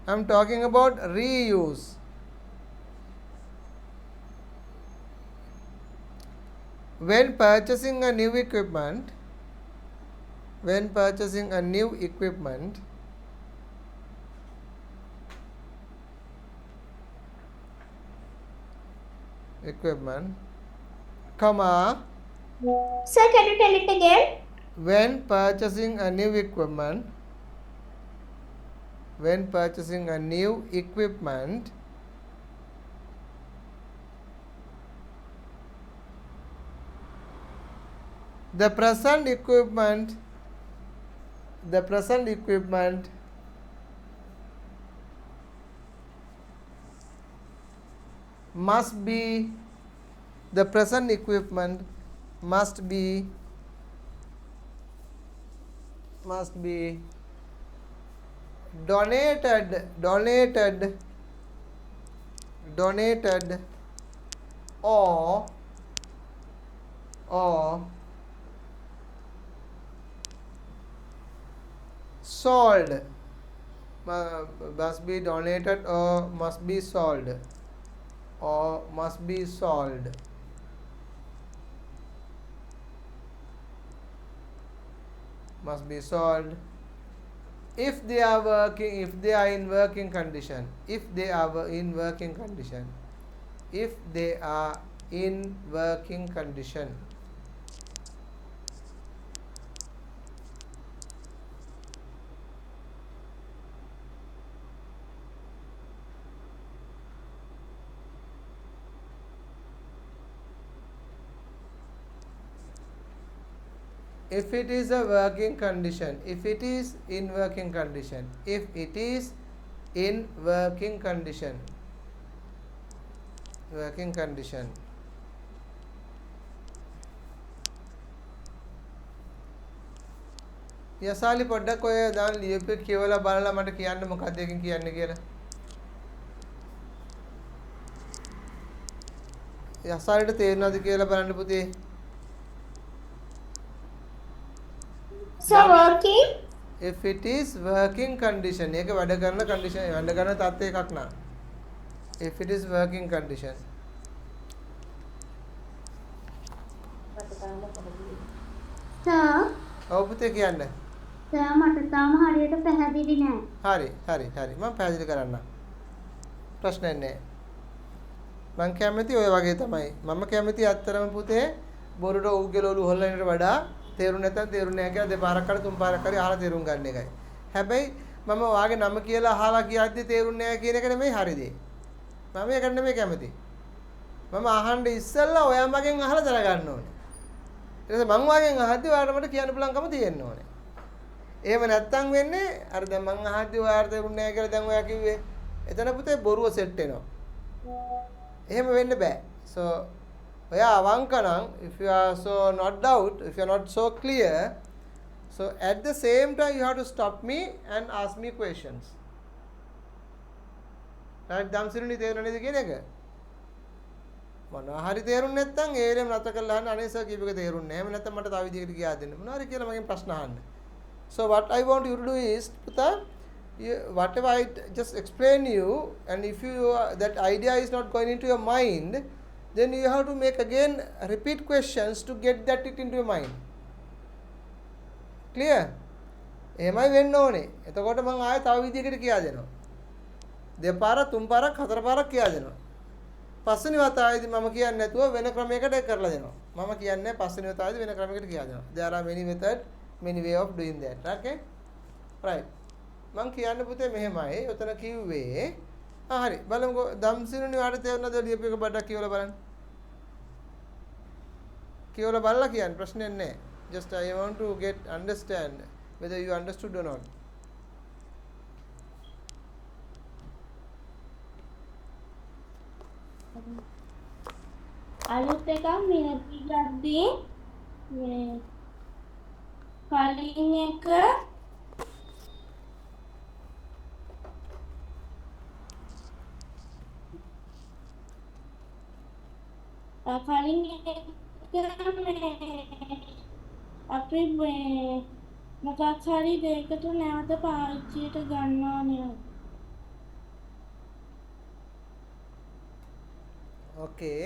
I'm talking about reuse. When purchasing a new equipment, comma, Sir, can you tell it again? when purchasing a new equipment, the present equipment must be donated or sold. Must be donated or must be sold. If they are in working condition. If it is in working condition. යසාලි පොඩ්ඩක් ඔය දාන ලියුපේ කියවලා බලලා මට කියන්න මොකක්ද එකකින් කියන්නේ කියලා. යසාලිට තේරෙනවද කියලා බලන්න පුතේ. So working? If it is working condition, ඒක වැඩ කරන condition, වැඩ කරන තත්ත්වය එකක් නා. If it is working condition. Sir, ඔව් පුතේ කියන්න. sir මට තාම හරියට පැහැදිලි නෑ. හරි. මම පැහැදිලි කරන්න. ප්‍රශ්නයක් නෑ. මම කැමති ඔය වගේ තමයි. මම කැමති අත්‍තරම පුතේ බොරුට උග්ගේ ලොලු හොල්ලන්නට වඩා තේරුම් නැත්නම් තේරුම් නැහැ කියලා දෙපාරක් හරි තුන් පාරක් හරි අහලා තේරුම් ගන්න එකයි. හැබැයි මම වාගේ නම කියලා අහලා කියද්දි තේරුම් නැහැ කියන එක නෙමෙයි හරි දේ. මම ඒකට නෙමෙයි කැමති. මම අහන්න ඉස්සෙල්ලා ඔයා මගෙන් අහලා දැනගන්න ඕනේ. ඊට පස්සේ මං වාගෙන් අහද්දි ඔයාලට මට කියන්න පුළුවන්කම තියෙන්න ඕනේ. එහෙම නැත්තම් වෙන්නේ අර දැන් මං අහද්දි ඔයාලට තේරුන්නේ නැහැ කියලා දැන් ඔයා කිව්වේ. එතන පුතේ බොරුව සෙට් වෙනවා. එහෙම වෙන්න බෑ. So ඔයා අවංක නම් if you are so not doubt, if you are not so clear, so at the same time you have to stop me and ask me questions. right ධම්සිරුනි තේරුණා නේද කියන එක? මොනවා හරි තේරුන්නේ නැත්නම් ඒ වෙලෙම නැත කරලා අහන්න අනේ සර් කීප එක තේරුන්නේ නැහැ. එහෙම නැත්නම් මට තව විදිහකට කියා දෙන්න. මොනවා හරි කියලා මගෙන් ප්‍රශ්න අහන්න. So what I want you to do is පුතා whatever I just explain you, and if you that idea is not going into your mind, then you have to make again repeat questions to get that it into your mind. Clear? එහෙමයි වෙන්න ඕනේ. එතකොට මම ආයෙ තව විදිහකට කියා දෙනවා. දෙපාරක් තුන් පාරක් හතර පාරක් කියා දෙනවා. පස්වෙනි වතාවේදී මම කියන්නේ නැතුව වෙන ක්‍රමයකට කරලා දෙනවා. මම කියන්නේ පස්වෙනි වතාවේදී වෙන ක්‍රමයකට කියා දෙනවා. There are many method, many way of doing that. Okay? Right. මං කියන්නේ පුතේ මෙහෙමයි. උතන කිව්වේ හරි. බලමුකෝ ධම්සිරුනි වාට තේරුණාද ලියපු එක බඩක් කියවලා බලන්න. කියවලා බලලා කියන්න ප්‍රශ්නයක් නැහැ. Just I want to get understand whether you understood or not. අලුත් එකක් මිනිත්ටි ගද්දී මේ කලින් එක කලින් එක අපි මොකක් හරි දෙයකට නැවත පාවිච්චියට ගන්නවා නේද? Okay,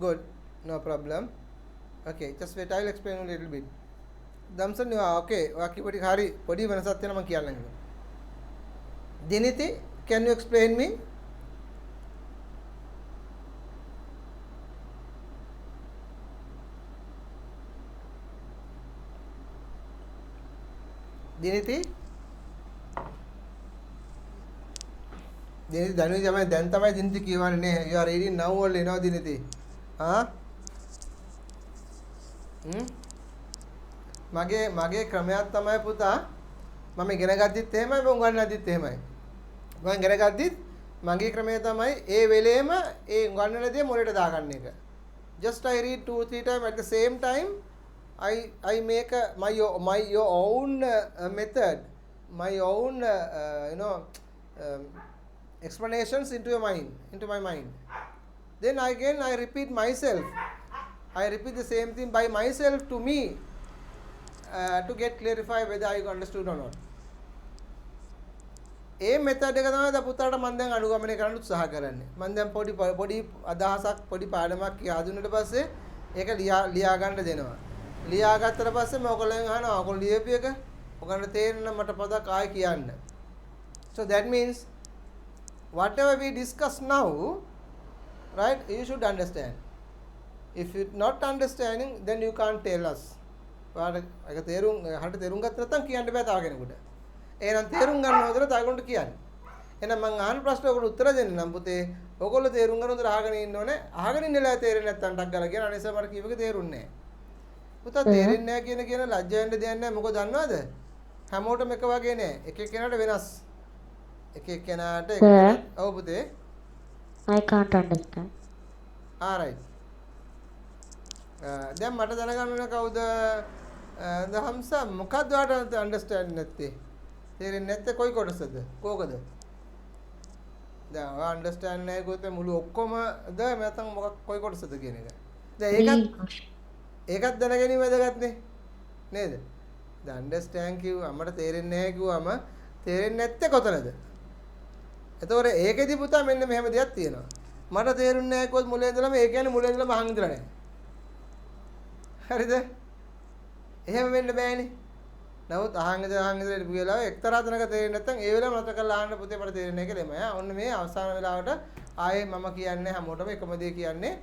good, no problem. Okay, just wait, I will explain a little bit. Damsan, okay, ඔයා කිව්ව ටික හරි පොඩි වෙනසක් තියෙනවා මම කියන්නම්. Diniti, can you explain me? Diniti? Diniti Danu තමයි දැන් තමයි Diniti කියවන්නේ නේ. You are reading now only no Diniti. මගේ ක්‍රමයක් තමයි පුතා මම ඉගෙන ගද්දිත් එහෙමයි මම උගන්වද්දිත් එහෙමයි. මම ඉගෙන ගද්දිත් මගේ ක්‍රමය තමයි ඒ වෙලේම ඒ උගන්වන දේ මොලේට දාගන්න එක. Just I read 2-3 times at the same time I make my your own method, my own explanations into my mind. Then again I repeat myself. I repeat the same thing by myself to me to get clarify whether I understood or not. A method එක තමයි පුතාට මම දැන් අනුගමනය කරන්න උත්සාහ කරන්නේ. මම දැන් පොඩි අදහසක් පොඩි පාඩමක් කියා දුන්නාට පස්සේ ඒක ලියා ගන්න දෙනවා. ලියා ගත්තට පස්සේ මම ඔයගොල්ලෙන් අහනවා ඔයගොල්ලෝ ලියපු එක ඔයගොල්ලන්ට තේරෙන්න මට පදක් ආයෙ කියන්න. So that means whatever we discuss now, right, you should understand. If you not understanding, then you can't tell us. ඔයාලට ඒක හරියට තේරුම් ගත්ත නැත්නම් කියන්න බෑ තව කෙනෙකුට. එහෙනම් තේරුම් ගන්න හොඳට තවකට කියන්න. එහෙනම් මම අහන ප්‍රශ්න ඔයගොල්ලෝ උත්තර දෙන්න නම් පුතේ ඔයගොල්ලෝ තේරුම් ගන්න හොඳට අහගෙන ඉන්න ඕනේ. අහගෙන ඉන්න වෙලාවේ තේරෙන්නේ නැත්නම් ටක් ගාලා කියන අනිසා මට කීප එක තේරුන්නේ නැහැ. පුතා තේරෙන්නේ නැහැ කියන ලැජ්ජ වෙන්න දෙයක් නැහැ. මොකද දන්නවද? හැමෝටම එක වගේ නෑ. එක එක්කෙනාට වෙනස්. එක එක්කෙනාට ඔව් පුතේ. I can't understand. All right. දැන් මට දැනගන්න ඕන කවුද දහම්සා මොකක්ද ඔයාලට අන්ඩර්ස්ටෑන්ඩ් නැත්තේ? තේරෙන්නේ නැත්තේ කොයි කොටසද? කෝකද? දැන් ඔයා අන්ඩර්ස්ටෑන්ඩ් නැහැ කිව්වොත් මුළු ඔක්කොමද නැත්නම් මොකක් කොයි කොටසද කියන එක. දැන් ඒකත් දැනගැනීම වැදගත්නේ. නේද? දැන් අන්ඩර්ස්ටෑන්ඩ් කිව්වම මට තේරෙන්නේ නැහැ කිව්වම තේරෙන්නේ නැත්තේ කොතනද? එතකොට ඒකෙදි පුතා මෙන්න මෙහෙම දෙයක් තියෙනවා. මට තේරුන්නේ නැහැ කිව්වොත් මුලින් ඉඳලම ඒ කියන්නේ මුලින් ඉඳලම අහන් ඉඳලා නැහැ. හරිද? එහෙම වෙන්න බෑනේ. නමුත් අහන් ඉඳලා ඉපු වෙලාව එක්තරා තැනක තේරෙන්නේ නැත්නම් ඒ වෙලාව මතක කරලා අහන්න පුතේ මට තේරෙන්නේ නැහැ කියලා එමය. ඔන්න මේ අවසාන වෙලාවට ආයේ මම කියන්නේ හැමෝටම එකම දේ කියන්නේ.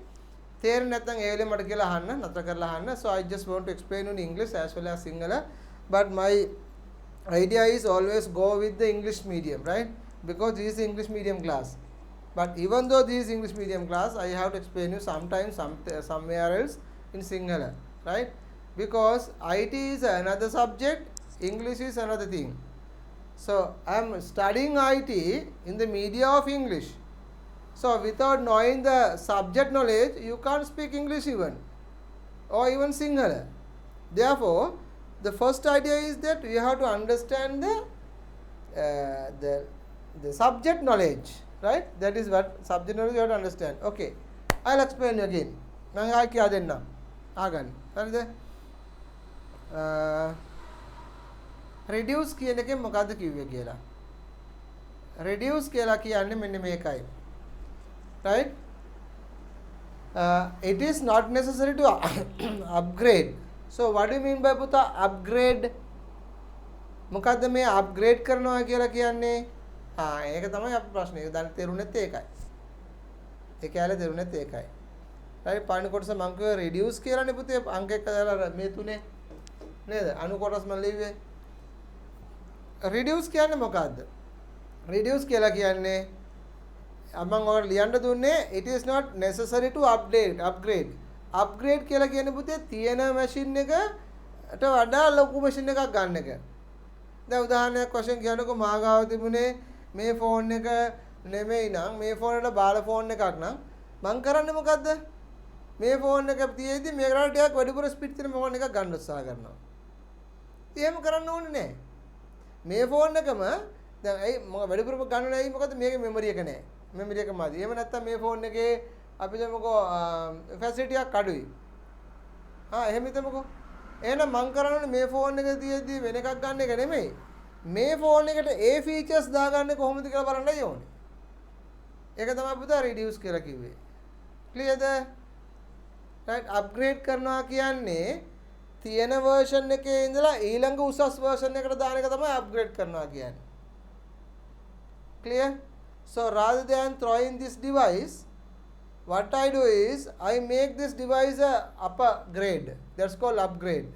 තේරෙන්නේ නැත්නම් ඒ වෙලාවේ මට කියලා අහන්න නතර කරලා අහන්න. So I just want to explain in English as well as Sinhala. But my idea is always go with the English medium, right? Because this is English medium class. But even though this is English medium class, I have to explain you sometimes somewhere else in Sinhala. right? Because IT is another subject, English is another thing. So I am studying IT in the media of English. So without knowing the subject knowledge, you can't speak English even, or even Sinhala. Therefore, the first idea is that we have to understand the subject knowledge, right? That is what subject knowledge you have to understand. Okay, I'll explain you again. මම ආයි කියා දෙන්නම්. ආගන්න. හරිද? reduce කියන එකෙන් මොකද්ද කිව්වේ කියලා. reduce කියලා කියන්නේ මෙන්න මේකයි. Right? It is not necessary to upgrade. So what do you mean by පුතා upgrade? මොකද්ද මේ upgrade කරනවා කියලා කියන්නේ? ඒක තමයි අපේ ප්‍රශ්නේ. ඒක දැන් තේරුණෙත් ඒකයි. ඒ කැලේ තේරුණෙත් ඒකයි. right පාණි කොටස මම කිව්වා reduce කියලානේ පුතේ අංක එක දාලා මේ තුනේ නේද? අණු කොටස් මම ලිව්වේ. reduce කියන්නේ මොකද්ද? reduce කියලා කියන්නේ මම ඔයාලට ලියන්න දුන්නේ it is not necessary to upgrade කියලා කියන්නේ පුතේ තියෙන මැෂින් එකට වඩා ලොකු මැෂින් එකක් ගන්න එක. දැන් උදාහරණයක් වශයෙන් කියනකො මාගාව තිබුණේ මේ ෆෝන් එක නෙමෙයි නම් මේ ෆෝන් එකට බාල ෆෝන් එකක් නම් මම කරන්නේ මොකද්ද? මේ ෆෝන් එක තියෙද්දි මේකට ටිකක් වැඩිපුර ස්පීඩ් තියෙන ෆෝන් එකක් ගන්න උත්සාහ කරනවා. එහෙම කරන්න ඕනේ නැහැ. මේ ෆෝන් එකම දැන් ඇයි මම වැඩිපුර ගන්න නැහැ මොකද මේකේ මෙමරි එක නැහැ. මෙමරි එක මදි. එහෙම නැත්නම් මේ ෆෝන් එකේ අපි දැමුකෝ ෆැසිලිටි එකක් අඩුයි. එහෙම හිතමුකෝ. එහෙනම් මම කරන්නේ මේ ෆෝන් එක තියෙද්දි වෙන එකක් ගන්න එක නෙමෙයි. මේ ෆෝන් එකට ඒ ෆීචර්ස් දාගන්නේ කොහොමද කියලා බලන්නයි ඕනේ. ඒක තමයි පුතා reduce කියලා කිව්වේ. clearද? right upgrade කරනවා කියන්නේ තියෙන version එකේ ඉඳලා ඊළඟ උසස් version එකට දාන එක තමයි upgrade කරනවා කියන්නේ. clear? So rather than throwing this device, what I do is I make this device a upper grade. That's called upgrade.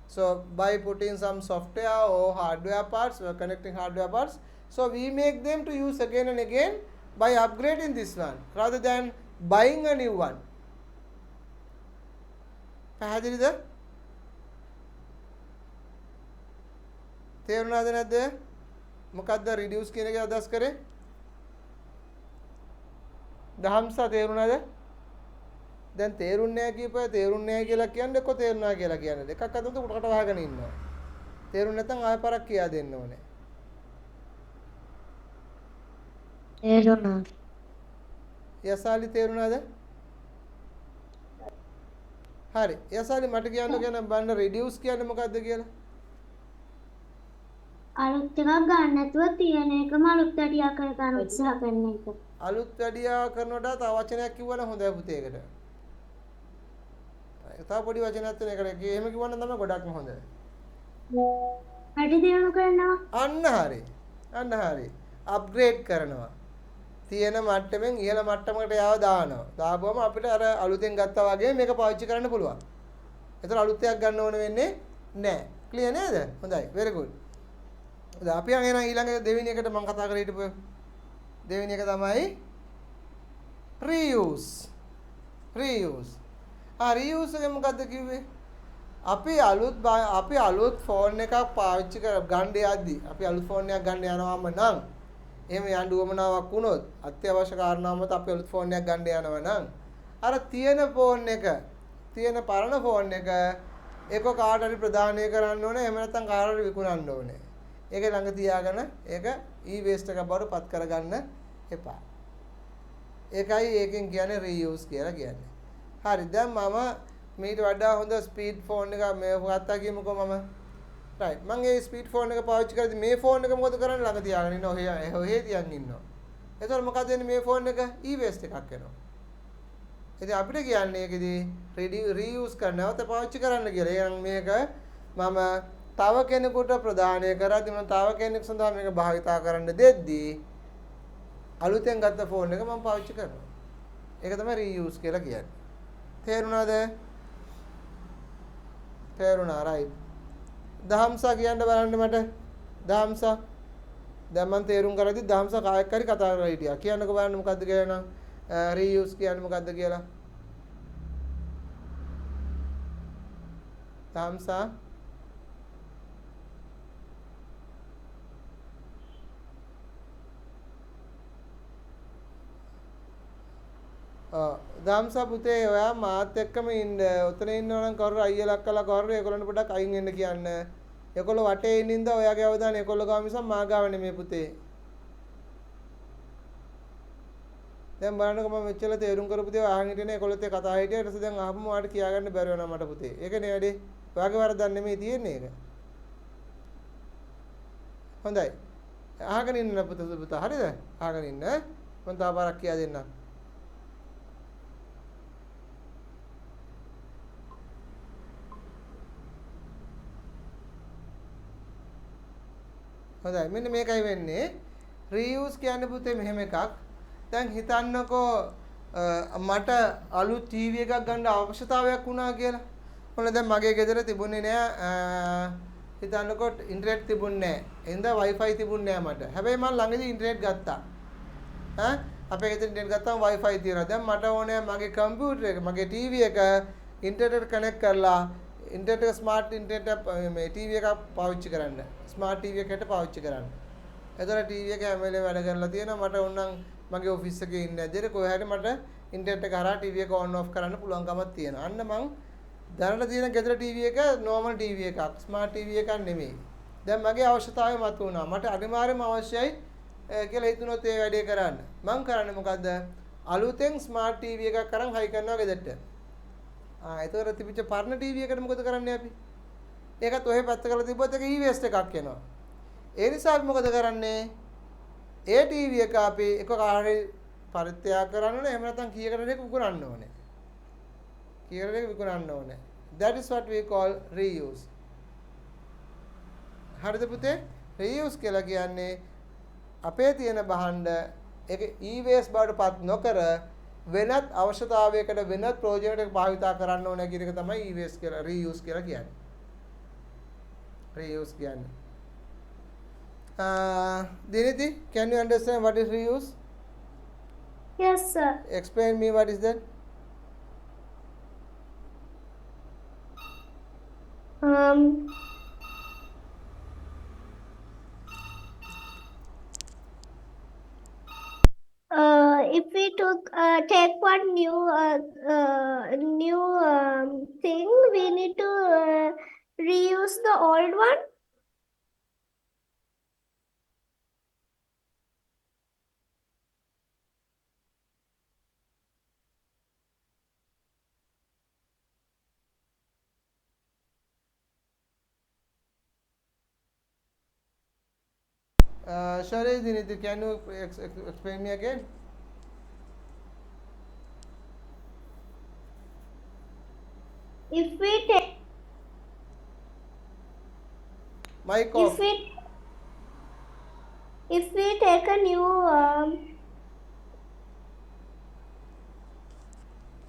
So by putting some software or hardware parts, or connecting hardware parts, so we make them to use again and again by upgrading this one rather than buying a new one. පැහැදිලිද? තේරුණාද නැද්ද? මොකද්ද reduce කියන එක අදහස් කරේ? දහම්සා තේරුණාද? දැන් තේරුන්නේ නැහැ කියපුවා තේරුන්නේ නැහැ කියලා කියන්නේ කො තේරුණා කියලා කියන්නේ. දෙකක් අතර උඩකට වහගෙන ඉන්නවා. තේරුන්නේ නැත්නම් ආයෙ පාරක් කියා දෙන්න ඕනේ. තේරුණා. යසාලි තේරුණාද? හරි. යසාලි මට කියන්න බලන්න reduce කියන්නේ මොකද්ද කියලා. අලුත් එකක් ගන්න නැතුව තියෙන එකම අලුත් වැඩියා කර ගන්න උත්සාහ කරන එක. අලුත් වැඩියා කරනකොට තව වචනයක් කිව්වනම් හොඳයි පුතේ ඒකට. තව පොඩි වචනයක් තියෙන එකට එහෙම කිව්වනම් තමයි ගොඩක්ම හොඳ. වැඩි දියුණු කරනවා. අන්න හරි. අප්ග්‍රේඩ් කරනවා. තියෙන මට්ටමින් ඉහළ මට්ටමකට යව දානවා. දාපුවම අපිට අර අලුතෙන් ගත්තා වගේ මේක පාවිච්චි කරන්න පුළුවන්. ඒතර අලුත් එකක් ගන්න ඕන වෙන්නේ නැහැ. ක්ලියර් නේද? හොඳයි. very good. දැන් අපි යන ඊළඟ දෙවෙනි එකට මම කතා කරලා හිටපුවා. දෙවෙනි එක තමයි reuse. reuse එක මොකද්ද කිව්වේ? අපි අලුත් ෆෝන් එකක් පාවිච්චි කර ගන්න යද්දි අපි අලුත් ෆෝන් එකක් ගන්න යනවාම නම් එහෙම යන්න උවමනාවක් වුණොත් අත්‍යවශ්‍ය කාරණාව මත අපි අලුත් ෆෝන් එකක් ගන්න යනවා නම් අර තියෙන පරණ ෆෝන් එක ඒක කාට හරි ප්‍රදානය කරන්න ඕනේ එහෙම නැත්නම් කාට හරි විකුණන්න ඕනේ. ඒක ළඟ තියාගෙන ඒක e-waste එකක් බවට පත් කරගන්න එපා. ඒකයි ඒකෙන් කියන්නේ reuse කියලා කියන්නේ. හරි දැන් මම මීට වඩා හොඳ ස්පීඩ් ෆෝන් එකක් මේ ගත්තා කියමුකෝ මම. right මම ඒ ස්පීඩ් ෆෝන් එක පාවිච්චි කරද්දි මේ ෆෝන් එක මොකද කරන්නේ ළඟ තියාගෙන ඉන්නවා ඔහේ තියන් ඉන්නවා. එතකොට මොකද වෙන්නේ මේ ෆෝන් එක e-waste එකක් වෙනවා. ඉතින් අපිට කියන්නේ ඒකෙදී reuse කරනවත පාවිච්චි කරන්න කියලා. එහෙනම් මේක මම තව කෙනෙකුට ප්‍රදානය කරද්දී මම තව කෙනෙක් සඳහා මේක භාවිතා කරන්න දෙද්දී අලුතෙන් ගත්ත ෆෝන් එක මම පාවිච්චි කරනවා. ඒක තමයි reuse කියලා කියන්නේ. තේරුණාද? තේරුණා right. දහම්සා කියන්න බලන්න මට. දහම්සා. දැන් මම තේරුම් කරද්දී දහම්සා කායක් හරි කතා කරලා හිටියා. කියන්නකෝ බලන්න මොකද්ද කියලා නම් reuse කියන්නේ මොකද්ද කියලා. දහම්සා දහම්සා පුතේ ඔයා මාත් එක්කම ඉන්න. උතන ඉන්නවා නම් කවුරු අයියලා අක්කලා කවුරු ඒගොල්ලන්ට පොඩ්ඩක් අයින් වෙන්න කියන්න. ඒගොල්ලෝ වටේ ඉන්නින්ද ඔයාගේ අවධානය ඒගොල්ලෝ ගාව මිසක් මා ගාව නෙමෙයි පුතේ. දැන් බලන්නකො මම මෙච්චර තේරුම් කරපු දේ අහන් හිටියනේ ඒගොල්ලොත් එක්ක කතා හිටියා. ඊට පස්සේ දැන් ආපුම ඔයාලට කියාගන්න බැරි වෙනවා මට පුතේ. ඒකනේ වැඩේ. ඔයාගේ වරදක් නෙමෙයි තියෙන්නේ ඒක. හොඳයි. අහගෙන ඉන්න පුතා. හරිද? අහගෙන ඉන්න. මම තව පාරක් කියා දෙන්නම්. හොඳයි. මෙන්න මේකයි වෙන්නේ. reuse කියන්නේ පුතේ මෙහෙම එකක්. දැන් හිතන්නකෝ මට අලුත් ටීවී එකක් ගන්න අවශ්‍යතාවයක් වුණා කියලා. මොකද දැන් මගේ ගෙදර තිබුණේ නෑ හිතන්නකෝ ඉන්ටර්නෙට් තිබුණේ නෑ. එහෙනම් Wi-Fi තිබුණේ නෑ මට. හැබැයි මම ළඟදී ඉන්ටර්නෙට් ගත්තා. අපේ ගෙදර ඉන්ටර්නෙට් ගත්තාම Wi-Fi තියෙනවා. දැන් මට ඕනේ මගේ කම්පියුටර් එක, මගේ ටීවී එක ඉන්ටර්නෙට් කනෙක්ට් කරලා ඉන්ටර්නෙට් එක ස්මාර්ට් ඉන්ටර්නෙට් මේ ටීවී එකක් පාවිච්චි කරන්න. ස්මාර්ට් ටීවී එකකට පාවිච්චි කරන්න. එතකොට ටීවී එක හැම වෙලේම වැඩ කරලා තියෙනවා. මට ඕනනම් මගේ ඔෆිස් එකේ ඉන්න ඇද්දේ කොහේ හරි මට ඉන්ටර්නෙට් එක හරහා ටීවී එක ඔන් ඔෆ් කරන්න පුළුවන්කමක් තියෙනවා. අන්න මං දැනට තියෙන ගෙදර ටීවී එක නෝමල් ටීවී එකක්. ස්මාර්ට් ටීවී එකක් නෙමෙයි. දැන් මගේ අවශ්‍යතාවය මත වුණා. මට අනිවාර්යයෙන්ම අවශ්‍යයි කියලා හිතුනොත් ඒ වැඩේ කරන්න. මං කරන්නේ මොකද්ද? අලුතෙන් ස්මාර්ට් ටීවී එකක් අරන් හයි කරනවා ගෙදරට. එතකොට තිබිච්ච පරණ ටීවී එකට මොකද කරන්නේ අපි? ඒකත් ඔහෙ පැත්ත කරලා තිබ්බොත් ඒක ඊ-වේස්ට් එකක් එනවා. ඒ නිසා අපි මොකද කරන්නේ? ඒ ටීවී එක අපි එක කාර්යය පරිත්‍යාග කරන්න ඕනේ. එහෙම නැත්නම් කීයකට එක විකුණන්න ඕනේ. කීයකට එක විකුණන්න ඕනේ. That is what we call reuse. හරිද පුතේ? reuse කියලා කියන්නේ අපේ තියෙන භාණ්ඩ ඒක ඊ-වේස්ට් බවට පත් නොකර වෙනත් අවශ්‍යතාවයකට වෙනත් ප්‍රයෝජනයකට භාවිතා කරන්න ඕනේ කියන එක තමයි ඊ-වේස්ට් කියලා reuse කියලා කියන්නේ. reuse කියන්නේ. Diniti, can you understand what is reuse? Yes, sir. Explain me what is that? Um, if we take one new thing, we need to reuse the old one. Sorry, Diniti, can you explain me again? If we take Mic off. if we take a new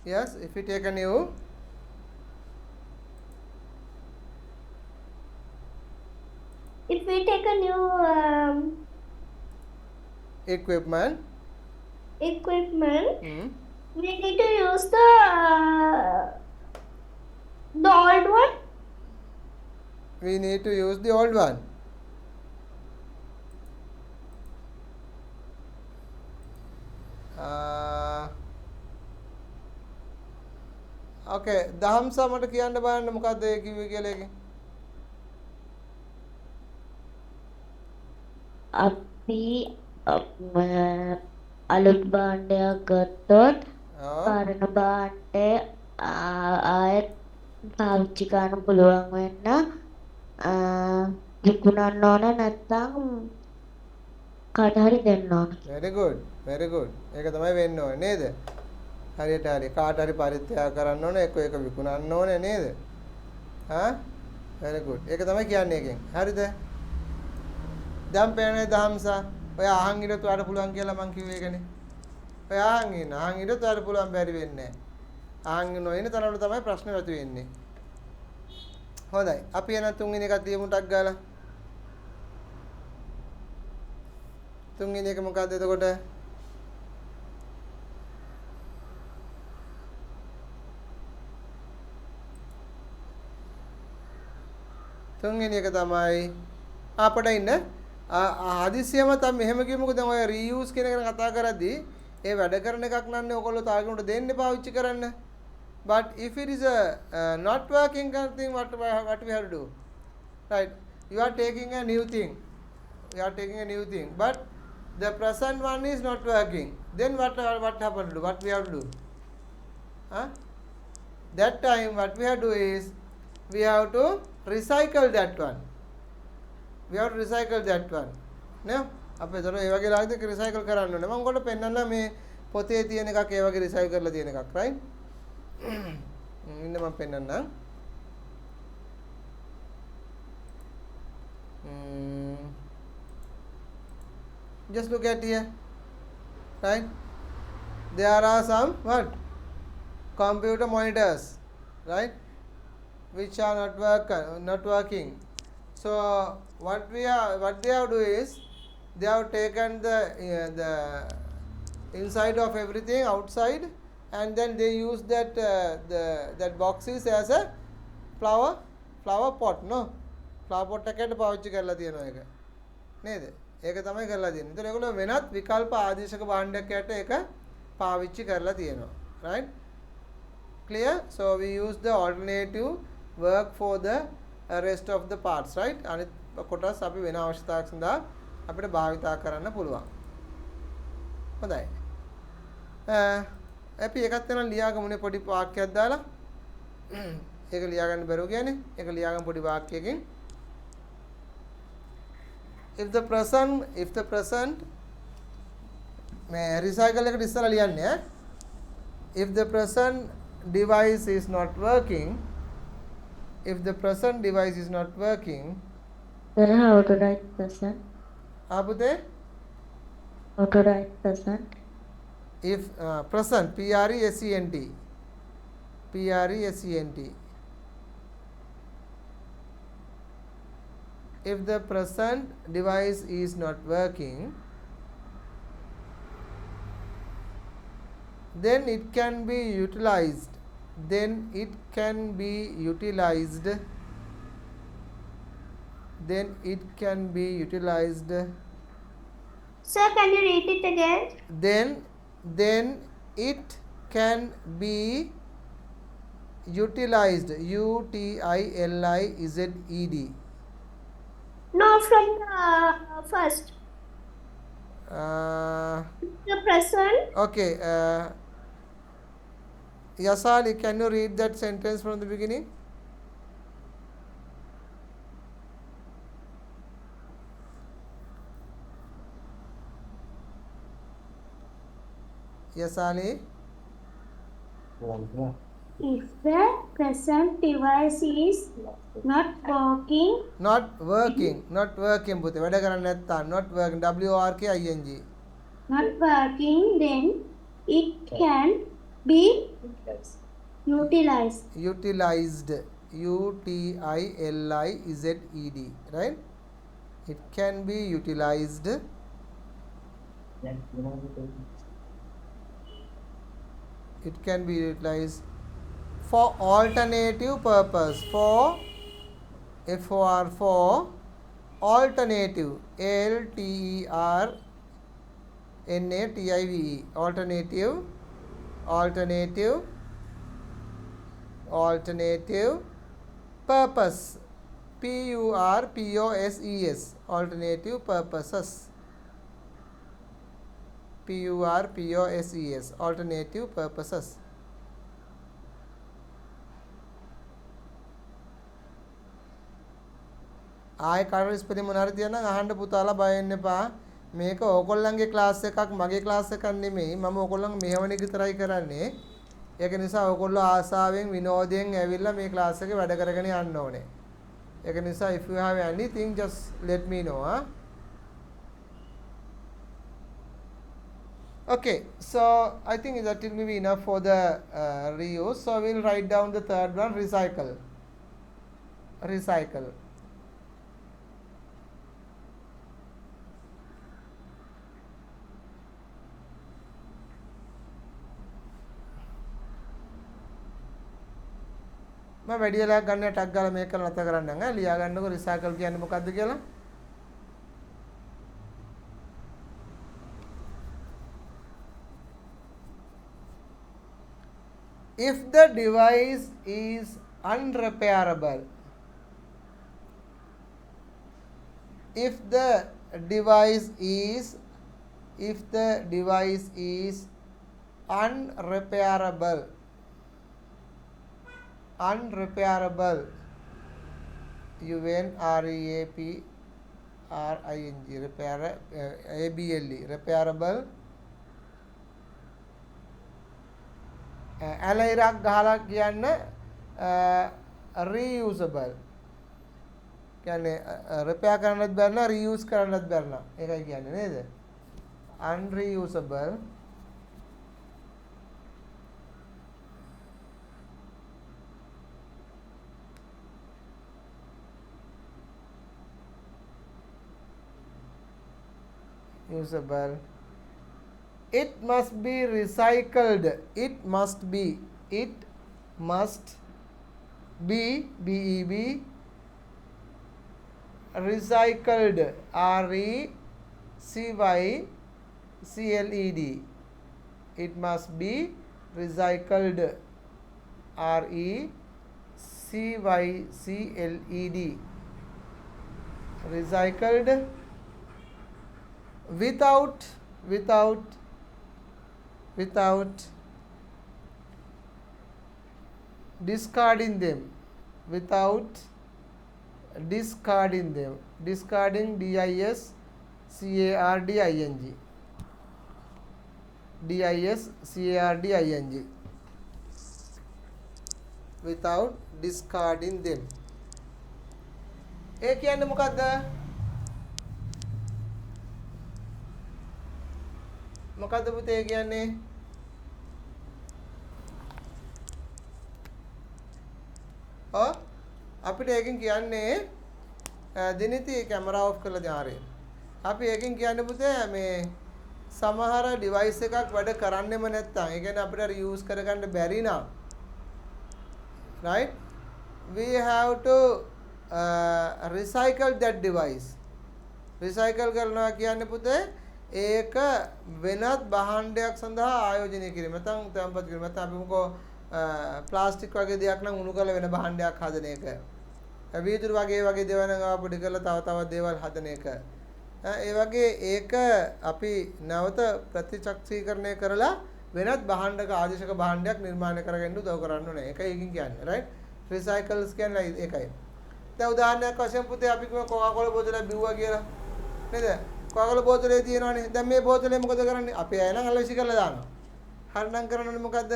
Yes, if we take a new equipment, we need to use the old one. we need to use the old one. Okay, Dahamsa මට කියන්න බලන්න මොකද්ද ඒ කිව්වේ කියලා එකෙන්. අපි අලුත් භාණ්ඩයක් ගත්තොත් පරණ භාණ්ඩය ආයෙත් පාවිච්චි කරන්න පුළුවන් වෙන්න විකුණන්න ඕන නැත්නම් කාට හරි දෙන්න ඕන. very good. ඒක තමයි වෙන්න ඕනේ නේද? හරියට හරි කාට හරි පරිත්‍යාග කරන්න ඕනේ එක විකුණන්න ඕනේ නේද? very good. ඒක තමයි කියන්නේ එකෙන්. හරිද? දැන් පේන්නේ දහම්සා. ඔය අහන් ඉන්නත් ඔයාලට පුළුවන් කියලා මං කිව්වේ ඒකනේ. ඔය අහන් ඉන්නත් ඔයාලට පුළුවන් බැරි වෙන්නේ නැහැ. අහන් නොඉන්න තරමට තමයි ප්‍රශ්න ඇති වෙන්නේ. හොඳයි. අපි එන තුන්වෙනි එකක් තියමු ටක් ගාලා. තුන්වෙනි එක මොකද්ද එතකොට? තුන්වෙනි එක තමයි අපිට ඉන්න හදිසියම තමයි මෙහෙම කියමුකෝ දැන් ඔය රීයූස් කියන එක ගැන කතා කරද්දී ඒ වැඩ කරන එකක් නන්නේ ඔයගොල්ලෝ තව කෙනෙකුට දෙන්න පාවිච්චි කරන්න. But if it is a not working kind of thing, what we have to do? Right? You are taking a new thing. You are taking a new thing, but the present one is not working. Then what happen to do? What we have to do? Huh? That time what we have to do is we have to recycle that one. We have to recycle that one. No? අපේ දර ඒ වගේ ලාග්ද recycle කරන්න ඕනේ. මම ඔයගොල්ලෝ පෙන්නන්න මේ පොතේ තියෙන එකක් ඒ වගේ රිසයිකල් කරලා තියෙන එකක්, right? ඉන්න මම පෙන්නන්නම්. Just look at here, right? There are some what computer monitors, right, which are not working. So what they have to do is they have taken the inside of everything outside, and then they use that boxes as a flower pot. No, flower pot එකකට පාවිච්චි කරලා තියෙනවා ඒක නේද? ඒක තමයි කරලා තියෙන්නේ. ඒතර ඒගොල්ලෝ වෙනත් විකල්ප ආදේශක භාණ්ඩයක් යට ඒක පාවිච්චි කරලා තියෙනවා. Right? Clear? So we use the alternative work for the rest of the parts, right? අනිත් කොටස් අපි වෙන අවශ්‍යතාවක් සඳහා අපිට භාවිතා කරන්න පුළුවන්. හොඳයි. අපි එකත් වෙන ලියාගමුනේ පොඩි වාක්‍යයක් දාලා. ඒක ලියාගන්න බැරුව කියන්නේ. ඒක ලියාගන්න පොඩි වාක්‍යයකින්. If the present මේ recycle එකට ඉස්සලා ලියන්නේ if the present device is not working, Then how to write present? ආපුතේ How to write present? if present present if the present device is not working, then it can be utilized Sir, can you read it again? then it can be utilized utilized. No, from the first. The present. Okay, Yasali, can you read that sentence from the beginning? Yasali? If the present device is not working, Not working පුතේ වැඩ කරන්නේ නැත්තම් not working WRKING then it can be utilized. utilized utilized, right? It can be utilized for alternative purpose, for alternative alternative purpose PURPOSES alternative purposes alternative purposes. ආයෙ කාටවත් spelling මොනාරි තියනම් අහන්න පුතාලා බය වෙන්න එපා. මේක ඕගොල්ලන්ගේ ක්ලාස් එකක් මගේ ක්ලාස් එකක් නෙමෙයි. මම ඕගොල්ලන්ගේ මෙහෙවන එක විතරයි කරන්නේ. ඒක නිසා ඕගොල්ලෝ ආසාවෙන් විනෝදයෙන් ඇවිල්ලා මේ ක්ලාස් එකේ වැඩ කරගෙන යන්න ඕනේ. ඒක නිසා if you have anything just let me know. Okay, so I think that will be enough for the reuse. So we'll write down the third one, recycle. මම වැඩි වෙලාවක් ගන්න ටක් ගාලා මේක කරලා නැතර කරන්න නෑ ලියා ගන්නකො රිසයිකල් කියන්නේ මොකක්ද කියලා if the device is unrepairable if the device is unrepairable repairable ඇලයිරක් ගහලා කියන්න reusable කියන්නේ repair කරන්නත් බැරි නා reuse කරන්නත් බැරි නා ඒකයි කියන්නේ නේද unreusable usable it must be recycled it must be BEB recycled RECYCLED it must be recycled RECYCLED recycled without discarding them discarding DISCARDING DISCARDING without discarding them ඒ කියන්නේ මොකද්ද මොකද්ද පුතේ කියන්නේ අපිට ඒකෙන් කියන්නේ දිනිති කැමරා ඔෆ් කරලා දාරේ අපි ඒකෙන් කියන්නේ පුතේ මේ සමහර ඩිවයිස් එකක් වැඩ කරන්නෙම නැත්තම් ඒ කියන්නේ අපිට රියුස් කරගන්න බැරි නම් right we have to recycle that device recycle කරනවා කියන්නේ පුතේ ඒක වෙනත් භාණ්ඩයක් සඳහා ආයෝජනය කිරීම නැත්නම් තැන්පත් කිරීම නැත්නම් අපි මොකෝ ප්ලාස්ටික් වගේ දෙයක් නම් උණු කරලා වෙන භාණ්ඩයක් හදන එක වීදුරු වගේ දේවල් නම් පොඩි කරලා තව දේවල් හදන එක ඒ වගේ ඒක අපි නැවත ප්‍රතිචක්‍රීකරණය කරලා වෙනත් භාණ්ඩක ආදේශක භාණ්ඩයක් නිර්මාණය කරගන්න උදව් කරන්න ඕනේ ඒකයි එකකින් කියන්නේ right recycles කියන්නේ ඒකයි දැන් උදාහරණයක් වශයෙන් පුතේ අපි කොකා කෝලා බෝතලයක් බිව්වා කියලා නේද කොකා බෝතලේ තියෙනවනේ දැන් මේ බෝතලේ මොකද කරන්නේ අපි අය නම් අලවිසි කරලා දානවා හරිනම් කරන්නේ මොකද්ද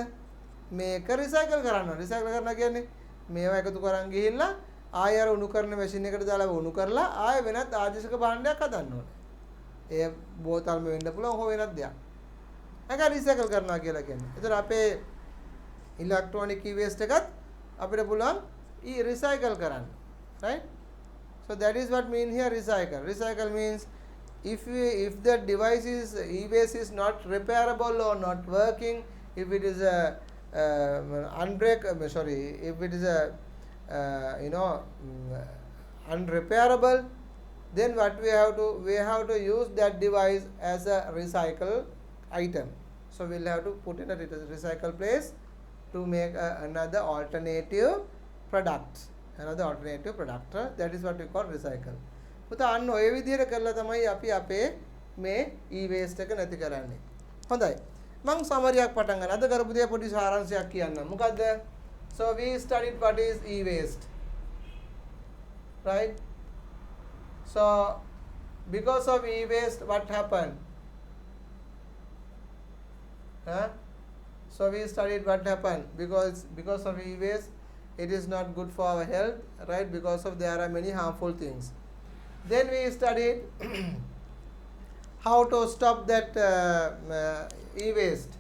මේක රිසයිකල් කරන්න ඕනේ රිසයිකල් කරනවා කියන්නේ මේවා එකතු කරන් ගිහිල්ලා ආයෙ අර උණු කරන මැෂින් එකට දාලා උණු කරලා ආයෙ වෙනත් ආදේශක භාණ්ඩයක් හදන්න ඕනේ ඒ බෝතල්ම වෙන්න පුළුවන් හො වෙනත් දෙයක් ඒක රිසයිකල් කරනවා කියලා කියන්නේ ඒතර අපේ ඉලෙක්ට්‍රොනික e-waste එකත් අපිට පුළුවන් recycle කරන්න right so that is what mean here recycle means if the device is e-waste is not repairable or not working if it is a if it is a unrepairable then what we have to use that device as a recycle item so we'll have to put in a recycle place to make another alternative product that is what we call recycle පුතා අන්න ඔය විදිහට කරලා තමයි අපි අපේ මේ e-waste එක නැති කරන්නේ හොඳයි මම සමරියක් පටන් ගන්න අද කරපු දේ පොඩි සාරාංශයක් කියන්න මොකද්ද so we studied what is e-waste right so because of e-waste what happened so we studied what happened because of e-waste it is not good for our health right because of there are many harmful things then we studied how to stop that e-waste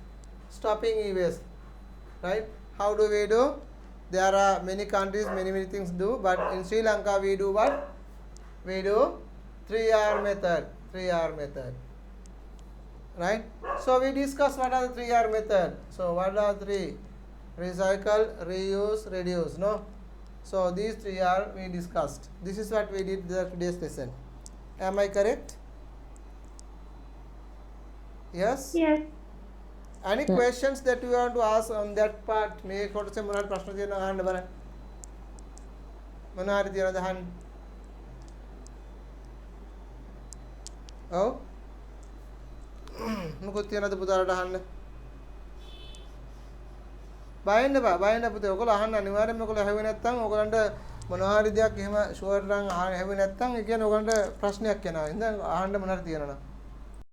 stopping e-waste right how do we do there are many countries many things do but in Sri Lanka we do what we do 3R method right so we discuss what are the 3R method so what are 3 recycle, reuse, reduce. No. So these three are we discussed. This is what we did the today's lesson. Am I correct? Yes. Yes. Any Yeah. questions that you want to ask on that part? මේ කොටසේ මොනවාරි ප්‍රශ්න තියෙනවා අහන්න බලන්න. මොනවාරි තියෙනවද අහන්න? ඔව්. මොකක්ද තියෙනවද පුතාලට අහන්න? බයෙන්න බා බයෙන්න පුතේ. ඔයගොල්ලෝ අහන්න අනිවාර්යෙන්ම ඔයගොල්ලෝ ඇහුවේ නැත්නම් ඔයගලන්ට මොනවාරි දෙයක් එහෙම ෂුවර් නම් ඇහුවේ නැත්නම් ඒ කියන්නේ ඔයගලන්ට ප්‍රශ්නයක් එනවා. ඉතින් අහන්න මොනවාරි තියෙනවා.